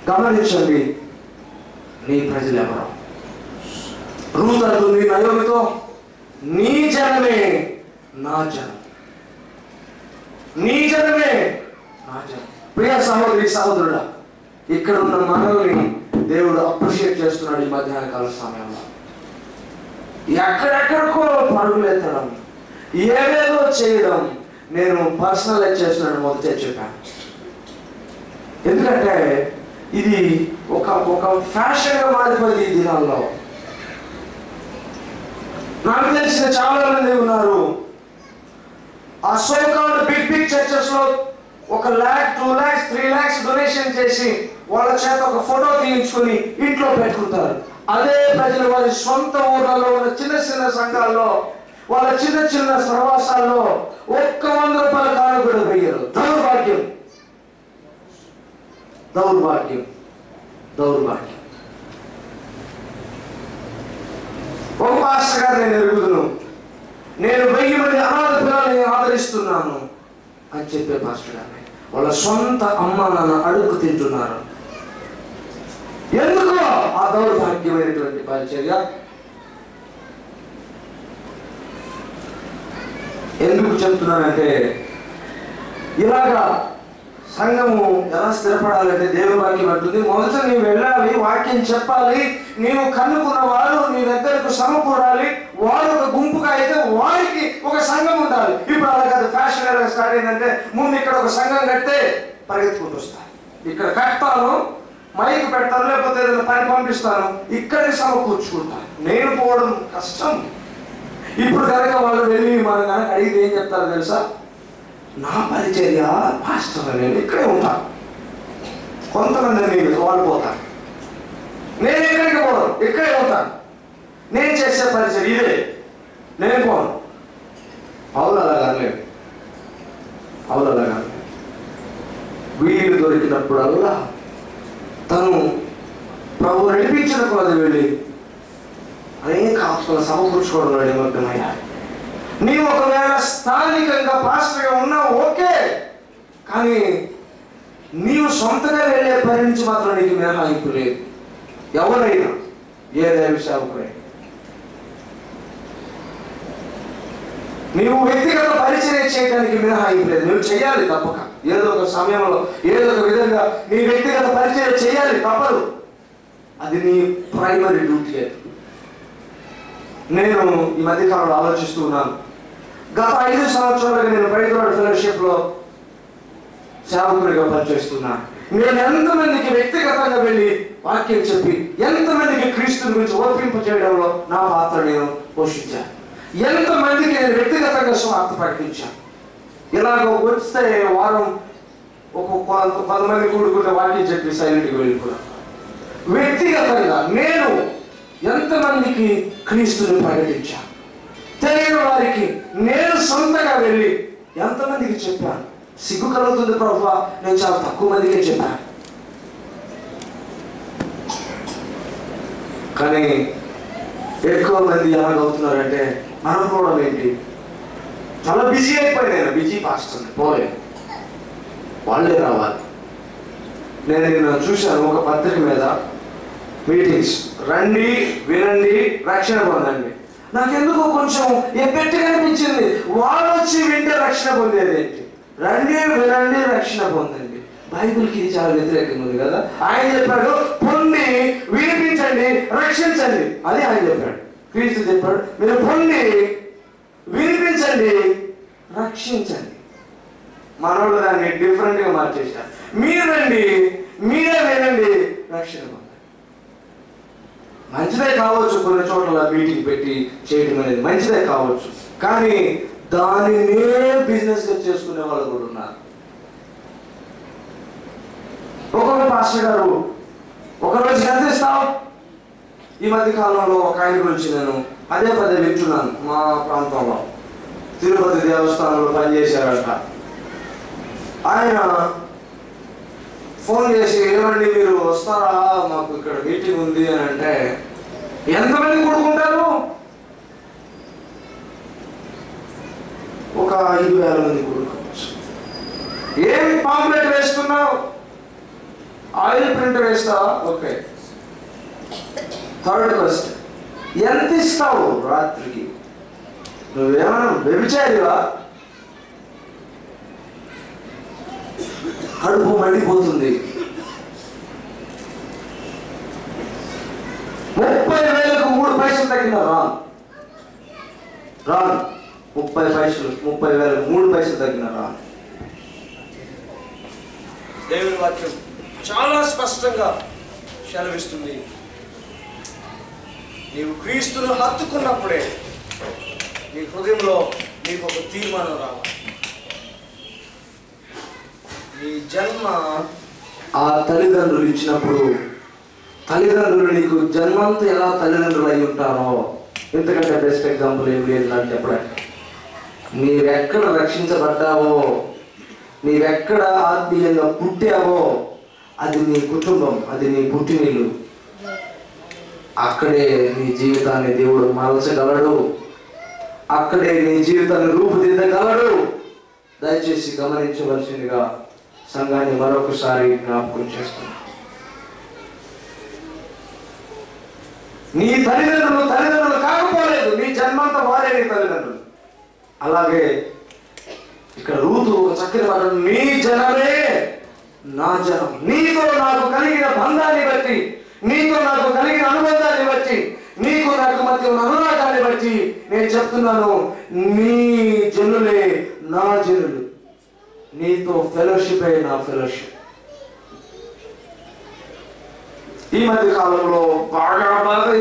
S1: గమనించండి, నీ ప్రజలు ఎవరు? రూతు అంటుంది నయోమితో, నీ జనమే నా జనం, నీ జనమే నా జనం. ప్రియ సహోదరి సహోదరుడా, ఇక్కడ ఉన్న మనల్ని దేవుడు అప్రిషియేట్ చేస్తున్నాడు. ఈ మధ్యాహ్న కాల సమయంలో ఎక్కడెక్కడికో పరుగులు ఎత్తడం, ఏవేదో చేయడం నేను పర్సనలైజ్ చేస్తున్నాను మొదటే చెప్పాను. ఎందుకంటే ఇది ఒక ఫ్యాషన్గా మారిపోయింది ఈ దినాల్లో. నాకు తెలిసిన చాలా మంది ఉన్నారు, ఆ సోకాల్డ్ బిగ్ చర్చెస్ లో 1 lakh, 2 lakhs, 3 lakhs డొనేషన్ చేసి వాళ్ళ చేత ఒక ఫోటో తీయించుకొని ఇంట్లో పెట్టుకుంటారు. అదే ప్రజలు వారి సొంత ఊర్లలో ఉన్న చిన్న చిన్న సంఘాల్లో, వాళ్ళ చిన్న చిన్న సహవాసాల్లో 100 రూపాయల కాను కూడా వెయ్యరు. దౌర్భాగ్యం, దౌర్భాగ్యం, దౌర్భాగ్యం. ఒక పాస్టర్ గారు నేను ఎరుగుదును, నేను 1000 మంది అనాథ పిల్లల్ని ఆదరిస్తున్నాను అని చెప్పే పాస్టర్ గారిని వాళ్ళ సొంత అమ్మ నాన్న అడుగు తింటున్నారు. ఎందుకు ఆ దౌర్భాగ్యమైనటువంటి పరిచర్య? ఎందుకు చెప్తున్నానంటే, ఇలాగా సంఘము ఎలా స్థిరపడాలంటే దేవుని వాక్యం అంటుంది, మొదట నీవు వెళ్ళాలి, వాక్యం చెప్పాలి, నీవు కన్నుకున్న వారు నీ దగ్గరకు సమకూడాలి, వారు ఒక గుంపుగా అయితే వారికి ఒక సంఘం ఉండాలి. ఇప్పుడు అలా కాదు, ఫ్యాషన్ ఎలా స్టార్ట్ అయిందంటే, ముందు ఇక్కడ ఒక సంఘం కడితే పరిగెత్తుకుంటూ వస్తాను, ఇక్కడ కడతాను, మైక్ పెడతాను, లేకపోతే ఏదైనా పని పంపిస్తాను, ఇక్కడికి సమకూర్చుకుంటాను. నేను పోవడం కష్టం. ఇప్పుడు కనుక వాళ్ళు వెళ్ళి మనం కనుక అడిగితే ఏం చెప్తారో తెలుసా? నా పరిచర్య పాస్టర్, నేను ఇక్కడే ఉంటాను, కొంతమంది నేను వాళ్ళు పోతాను, నేను ఎక్కడికి పోను, ఇక్కడే ఉంటాను, నేను చేసే పరిచర్య ఇదే, నేను పోను. అవును అలా కాలేదు, అవును అలా కాదు. వీలు దొరికినప్పుడల్లా తను ప్రభు నడిపించిన కొలది వెళ్ళి అనేక ఆత్మలు సమకూర్చుకోవడంలో నిమగ్నమయ్యాడు. నీవు ఒకవేళ స్థానికంగా పాస్టర్గా ఉన్నా ఓకే, కానీ నీవు సొంతగా వెళ్ళే పని నుంచి మాత్రం నీకు మినహాయింపు లేదు. ఎవరైనా ఏ దైవ సేవకుడైనా నీవు వ్యక్తిగత పరిచయం చేయడానికి మినహాయింపు లేదు. నువ్వు చేయాలి తప్పక, ఏదో ఒక సమయంలో ఏదో ఒక విధంగా నీ వ్యక్తిగత పరిచయం చేయాలి, తప్పదు. అది నీ ప్రైమరీ డ్యూటీ. నేను ఈ మధ్యకాలంలో ఆలోచిస్తూ ఉన్నాను. గత 5 సంవత్సరాలుగా నేను బైబిల్ ఫెలోషిప్ లో సేవకుడిగా పనిచేస్తున్నాను. నేను ఎంతమందికి వ్యక్తిగతంగా వెళ్ళి వాక్యం చెప్పి ఎంతమందికి క్రీస్తు గురించి ఓర్పింపు చేయడంలో నా పాత్ర నేను పోషించాను. ఎంతమందికి నేను వ్యక్తిగతంగా స్వార్థ ప్రకటించాను. ఇలాగ వస్తే వారం కొంతమంది కూడుకుంటే వాక్యం చెప్పి సైలెంట్గా వెళ్ళిపోయాను. వ్యక్తిగతంగా నేను ఎంతమందికి క్రీస్తుని ప్రకటించాను, తెలియని వారికి నేను సొంతగా వెళ్ళి ఎంతమందికి చెప్పాను. సిగ్గు కలుగుతుంది ప్రభువా, నేను చాలా తక్కువ మందికే చెప్పాను. కానీ ఎక్కువ మంది ఎలాగవుతున్నారంటే, మనం కూడా ఏంటి, చాలా బిజీ అయిపోయి, నేను బిజీ పాస్టర్ని పోలేను, వాళ్ళే రావాలి. నేను చూశాను ఒక పత్రిక మీద మీటింగ్స్, రండి వినండి రక్షణ పొందండి. నాకెందుకో కొంచెం ఎబ్బెట్టుగా అనిపించింది. వాళ్ళు వచ్చి వింటే రక్షణ పొందేది ఏంటి? రండి వినండి రక్షణ పొందండి. బైబిల్కి ఇది చాలా వ్యతిరేకంగా ఉంది కదా. ఆయన చెప్పాడు పొంది వినిపించండి రక్షించండి, అది ఆయన చెప్పాడు. క్రీస్తు చెప్పాడు మీరు పొంది వినిపించండి రక్షించండి. మనోడు దాన్ని డిఫరెంట్గా మార్చేశారు. మీరు రండి మీరే వినండి రక్షణ పొందండి. మంచిదే కావచ్చు, కొన్ని చోట్ల మీటింగ్ పెట్టి చేయడం అనేది మంచిదే కావచ్చు, కానీ దానినే బిజినెస్ గా చేసుకునే వాళ్ళు కూడా ఉన్నారు. ఒక్కొక్క పాస్టర్ గారు ఒకరోజు ఎంత ఇస్తావు? ఈ మధ్య కాలంలో ఒక ఆయన గురించి నేను పదే వింటున్నాను. మా ప్రాంతంలో తిరుపతి దేవస్థానంలో పనిచేశారంట. ఆయన ఫోన్ చేసి ఏమండి మీరు వస్తారా, మాకు ఇక్కడ మీటింగ్ ఉంది అని అంటే, ఎంతమంది కూడుకుంటారు? ఒక 5,000 మంది కూడుకోవచ్చు. ఏం పాంప్లెట్ వేసుకున్నావు? ఆయిల్ ప్రింట్ వేస్తావా? ఓకే. థర్డ్ క్వశ్చన్, ఎంత ఇస్తావు రాత్రికి? నువ్వేమైనా వ్యభిచారివా? కడుపు మండిపోతుంది. 30,000కు 3 పైసలు తగ్గిన రాను 30,000కు 3 పైసలు తగ్గిన రాను. దేవుని వాక్యం చాలా స్పష్టంగా సెలవిస్తుంది, నీవు క్రీస్తును హత్తుకున్నప్పుడే నీ హృదయంలో నీకు ఒక తీర్మానం రావాలి. నీ జన్మ ఆ తల్లిదండ్రులు ఇచ్చినప్పుడు, తల్లిదండ్రులు నీకు జన్మంతా ఎలా తల్లిదండ్రులు అయి ఉంటారో, ఇంతకంటే బెస్ట్ ఎగ్జాంపుల్ ఏం లేదు నాకు చెప్పడానికి. నీవెక్కడ రక్షించబడ్డావో, నీవెక్కడ ఆత్మీయంగా పుట్టావో, అది నీ కుటుంబం, అది నీ పుట్టినిల్లు. అక్కడే నీ జీవితాన్ని దేవుడు మలచగలడు, అక్కడే నీ జీవితాన్ని రూపుదిద్దగలడు. దయచేసి గమనించవలసిందిగా సంఘాన్ని మరొకసారి జ్ఞాపకం చేస్తున్నా. నీ తల్లిదండ్రులు కాకపోలేదు, నీ జన్మంతా వారే నీ తల్లిదండ్రులు. అలాగే ఇక్కడ రూతు ఒక చక్కని మాట, నీ జనమే నా జనం. నీతో నాకు కలిగిన బంధాన్ని బట్టి, నీతో నాకు కలిగిన అనుబంధాన్ని బట్టి, నీకు నాకు మధ్య ఉన్న అనురాగాన్ని బట్టి నేను చెప్తున్నాను, నీ జనులే నా జనులు, నీతో ఫెలోషిప్ నా ఫెలోషిప్. ఈ మధ్య కాలంలో బాగా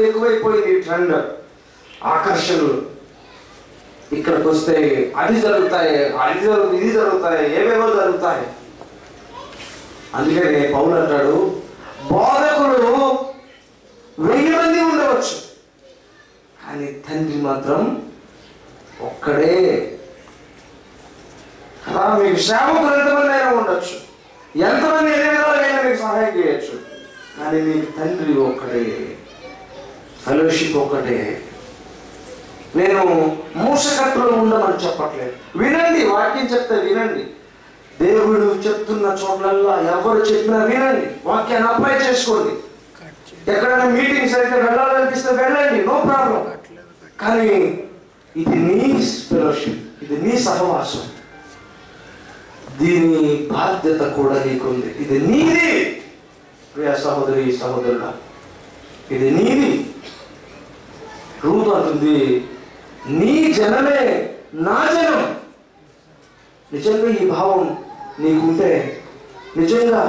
S1: ఎక్కువైపోయింది ట్రెండ్, ఆకర్షణలు. ఇక్కడికి వస్తే అది జరుగుతాయి, ఇది జరుగుతాయి, ఏవేవో జరుగుతాయి. అందుకనే పౌలు అంటాడు, బోధకులు 1000 మంది ఉండవచ్చు, కానీ తండ్రి మాత్రం ఒక్కడే. అలా మీకు సేవకులు ఎంతమంది అయినా ఉండొచ్చు, ఎంతమంది ఎన్ని విధాలుగా మీకు సహాయం చేయొచ్చు, కానీ మీకు తండ్రి ఒక్కడే, ఫెలోషిప్ ఒక్కటే. నేను మూసకట్టులో ఉండమని చెప్పట్లేదు, వినండి, వాక్యం చెప్తే వినండి. దేవుడు చెప్తున్న చోట్లల్లా ఎవరు చెప్పినా వినండి, వాక్యాన్ని అప్లై చేసుకోండి. ఎక్కడైనా మీటింగ్స్ అయితే వెళ్ళాలనిపిస్తే వెళ్ళండి, నో ప్రాబ్లం. కానీ ఇది నీ ఫెలోషిప్, ఇది నీ సహవాసం, దీని బాధ్యత కూడా నీకుంది. ఇది నీది ప్రియ సహోదరి సహోదరుడా, ఇది నీది. రూతు అంటుంది, నీ జనమే నా జనం. నిజంగా ఈ భావం నీకుంటే, నిజంగా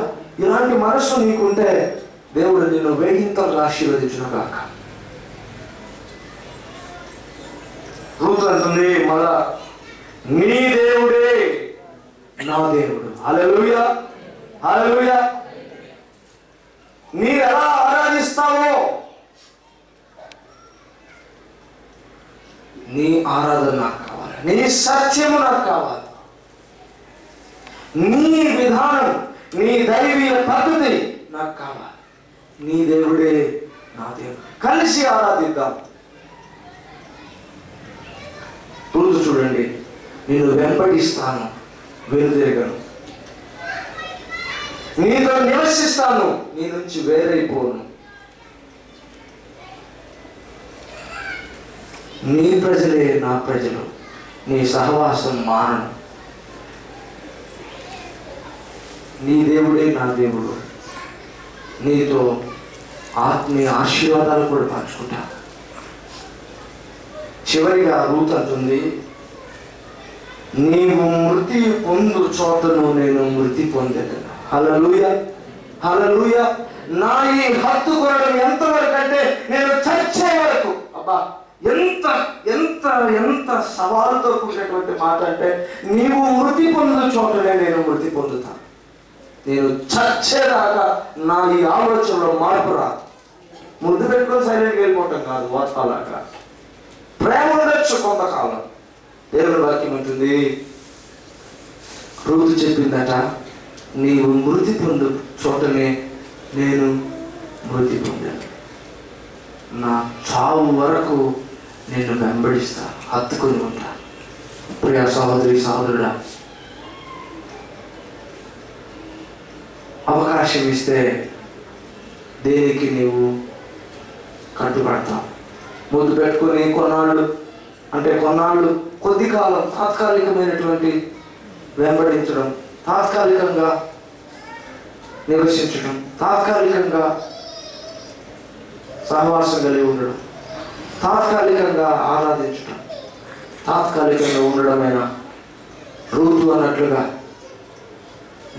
S1: ఇలాంటి మనస్సు నీకుంటే, దేవుడు నిన్ను వేగింతలు ఆశీర్వదించును గాక. రూతు అంటుంది మళ్ళా, నీ దేవుడే నా దేవుడు. హల్లెలూయా, హల్లెలూయా. నీవు ఎలా ఆరాధిస్తావో, నీ ఆరాధన నాకు కావాలి, నీ సత్యము నాకు కావాలి, నీ విధానం, నీ దైవీయ పద్ధతి నాకు కావాలి. నీ దేవుడే నా దేవుడు, కలిసి ఆరాధిద్దాం. రూతు చూడండి, నేను వెంబడిస్తాను, వెనుదిరగను, నీతో నివసిస్తాను, నీ నుంచి వేరైపోను. నీ ప్రజలే నా ప్రజలు, నీ సహవాసం మానను. నీ దేవుడే నా దేవుడు, నీతో ఆత్మీయ ఆశీర్వాదాలు కూడా పంచుకుంటా. చివరిగా రూతు అంటుంది, నీవు మృతి పొందు చోటను నేను మృతి పొందగలను. హల్లెలూయా, హల్లెలూయా. నా ఈ హత్తుకోవడం ఎంతవరకు అంటే నేను చచ్చే వరకు. అబ్బా, ఎంత ఎంత ఎంత సవాలుతో కూడినటువంటి మాట అంటే, నీవు మృతి పొందు చోటనే నేను మృతి పొందుతాను. నేను చచ్చేదాకా నా ఈ ఆలోచనలో మార్పు రాదు. ముద్దు పెట్టుకొని సైలెంట్గా వెళ్ళిపోవటం కాదు, వార్తలాగా ప్రేమ ఉండొచ్చు కొంతకాలం. దేవుని వాక్యం ఉంటుంది, రూతు చెప్పిందట, నీవు మృతి పొందు చోటనే నేను మృతి పొందాను. నా చావు వరకు నేను వెంబడిస్తాను, హత్తుకొని ఉంటాను. ప్రియ సహోదరి సహోదరుడా, అవకాశం ఇస్తే దేనికి నీవు కట్టుబడతాం. ముద్దు పెట్టుకుని కొన్నాళ్ళు కొద్ది కాలం తాత్కాలికమైనటువంటి వెంబడించడం, తాత్కాలికంగా నివసించడం, తాత్కాలికంగా సహవాసం కలిగి ఉండడం, తాత్కాలికంగా ఆరాధించడం, తాత్కాలికంగా ఉండడమైన రూతు అన్నట్లుగా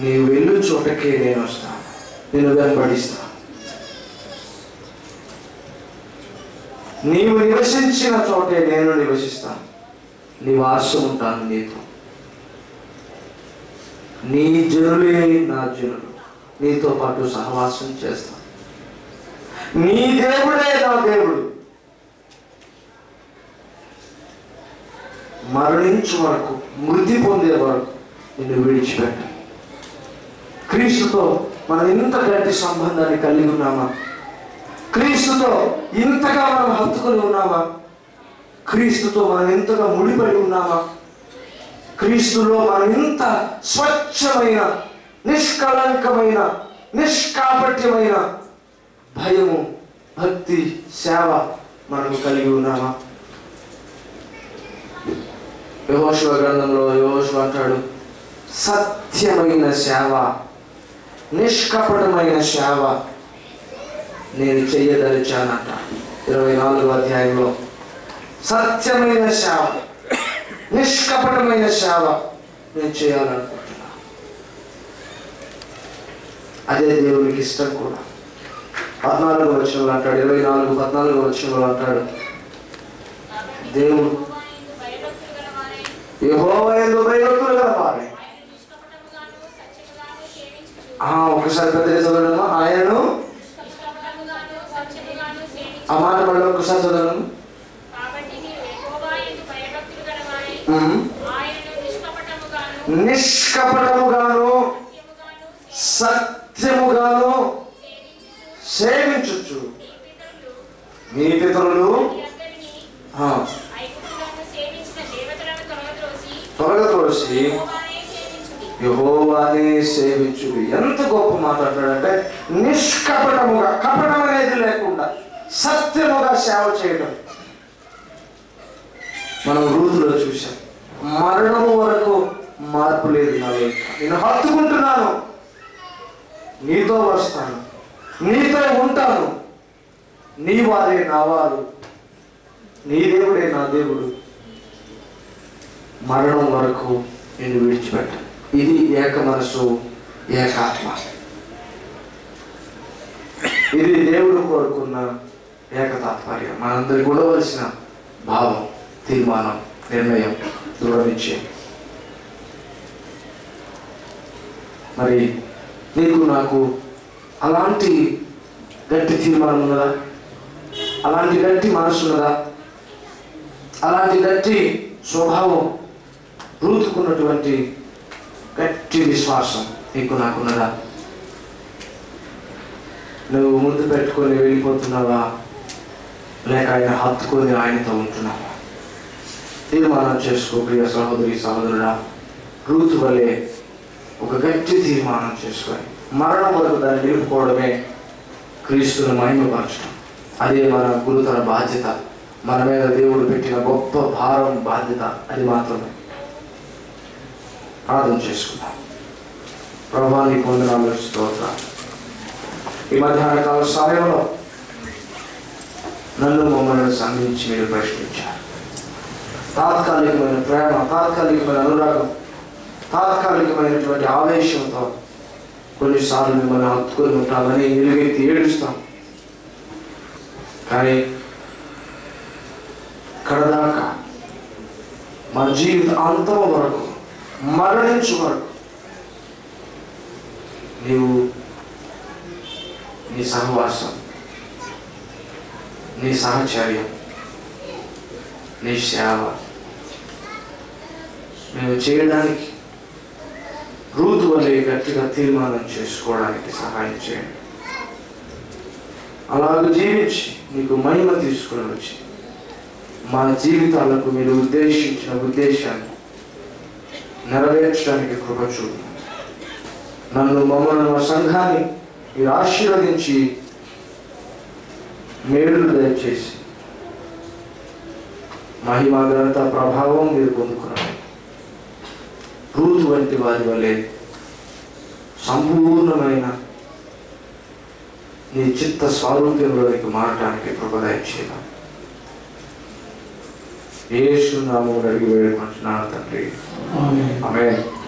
S1: నీవు వెళ్ళు చోటకే నేను వస్తాను, నేను వెంబడిస్తాను. నీవు నివసించిన చోటే నేను నివసిస్తాను, నీ వాసం ఉంటాను నీతో. నీ జనులే నా జనులు, నీతో పాటు సహవాసం చేస్తాను. నీ దేవుడే నా దేవుడు. మరణించే వరకు, మృతి పొందే వరకు నిన్ను విడిచిపెట్ట. క్రీస్తుతో మనం ఇంత గట్టి సంబంధాన్ని కలిగి ఉన్నామా? క్రీస్తుతో ఇంతగా మనం హత్తుకొని ఉన్నామా? క్రీస్తుతో మనం ఇంతగా ముడిపడి ఉన్నామా? క్రీస్తులో మనం ఇంత స్వచ్ఛమైన, నిష్కళంకమైన, నిష్కాపట్యమైన భయము, భక్తి, సేవ మనం కలిగి ఉన్నామా? యెహోషువ గ్రంథంలో యెహోషువ అంటాడు, సత్యమైన సేవ, నిష్కపటమైన సేవ నేను చెయ్యదలిచానంట. 24వ అధ్యాయంలో సత్యమైన సేవ, నిష్కపటమైన సేవ నేను చేయాలనుకుంటున్నా. అదే దేవునికి ఇష్టం కూడా. 14వ వచనంలో అంటాడు, 14వ వచనంలో అంటాడు, దేవుడు యెహోవా యందు భయభక్తులు గలవారై. ఒకసారి పెద్దగా చదవడము, ఆయనను, ఆ మాట మళ్ళీ ఒకసారి చదవడము, నిష్కపటముగాను సత్యముగాను సేవించు. మీ పితరులు తొలగత్రోసి యెహోవానే సేవించుడి. ఎంత గొప్ప మాట్లాడాడంటే, నిష్కపటముగా, కపటం అనేది లేకుండా సత్యముగా సేవ చేయడం. మనం రూతులో చూసాం, మరణము వరకు మార్పు లేదు నాలో. నేను హత్తుకుంటున్నాను, నీతో వస్తాను, నీతో ఉంటాను, నీ వారే నా వారు, నీ దేవుడే నా దేవుడు, మరణం వరకు నేను విడిచిపెట్టాను. ఇది ఏక మనసు, ఏకాత్మ. ఇది దేవుడు కోరుకున్న ఏక తాత్పర్యం. మనందరికి ఉండవలసిన భావం, తీర్మానం, నిర్ణయం, దృఢనిశ్చయం. మరి నీకు నాకు అలాంటి గట్టి తీర్మానం ఉన్నదా? అలాంటి గట్టి మనసు ఉన్నదా? అలాంటి గట్టి స్వభావం, రూతుకున్నటువంటి గట్టి విశ్వాసం నీకు నాకున్నదా? నువ్వు ముద్దు పెట్టుకొని వెళ్ళిపోతున్నావా, లేక ఆయన హత్తుకొని ఆయనతో ఉంటున్నావా? తీర్మానం చేసుకో ప్రియ సహోదరి సహోదరుడా. రూతు వలె ఒక గట్టి తీర్మానం చేసుకొని మరణం వరకు దాన్ని నిలుపుకోవడమే క్రీస్తును మహిమపరచడం. అదే మన గురుతర బాధ్యత, మన మీద దేవుడు పెట్టిన గొప్ప భారం, బాధ్యత. అది మాత్రమే. ప్రార్థన చేసుకుందాం. ప్రభువా, నీ వందనాలు, స్తోత్రాలు. ఈ మధ్యాహ్న కాల సమయంలో నన్ను మమ్మల్ని సంధించి మీరు ప్రశ్నించారు. తాత్కాలికమైన ప్రేమ, తాత్కాలికమైన అనురాగం, తాత్కాలికమైనటువంటి ఆవేశంతో కొన్నిసార్లు మిమ్మల్ని హత్తుకొని ఉంటామని నిలువెత్తి ఏడుస్తాం. కానీ కడదాకా మన జీవిత అంతం వరకు, మరణించు వరకు నీవు నీ సహవాసం, నీ సహచర్యం, నీ సేవ మేము చేయడానికి, రూతు వలె గట్టిగా తీర్మానం చేసుకోవడానికి సహాయం చేయండి. అలాగ జీవించి నీకు మహిమ తీసుకొని వచ్చి మా జీవితాలకు మీరు ఉద్దేశించిన ఉద్దేశాన్ని నెరవేర్చడానికి కృప చూపు. నన్ను, మమ్మల్ని, మా సంఘాన్ని మీరు ఆశీర్వదించి మేలులు దయచేసి మహిమ ఘనత ప్రభావం మీరు పొందుకున్నారు. రూతు వంటి వారి వలె సంపూర్ణమైన నీ చిత్త స్వారూప్యంలోనికి మారటానికి కృప దయచేయాలి. యేసు నామమున అడిగి వేడుకుంటున్నాను తండ్రి. ఆమేన్.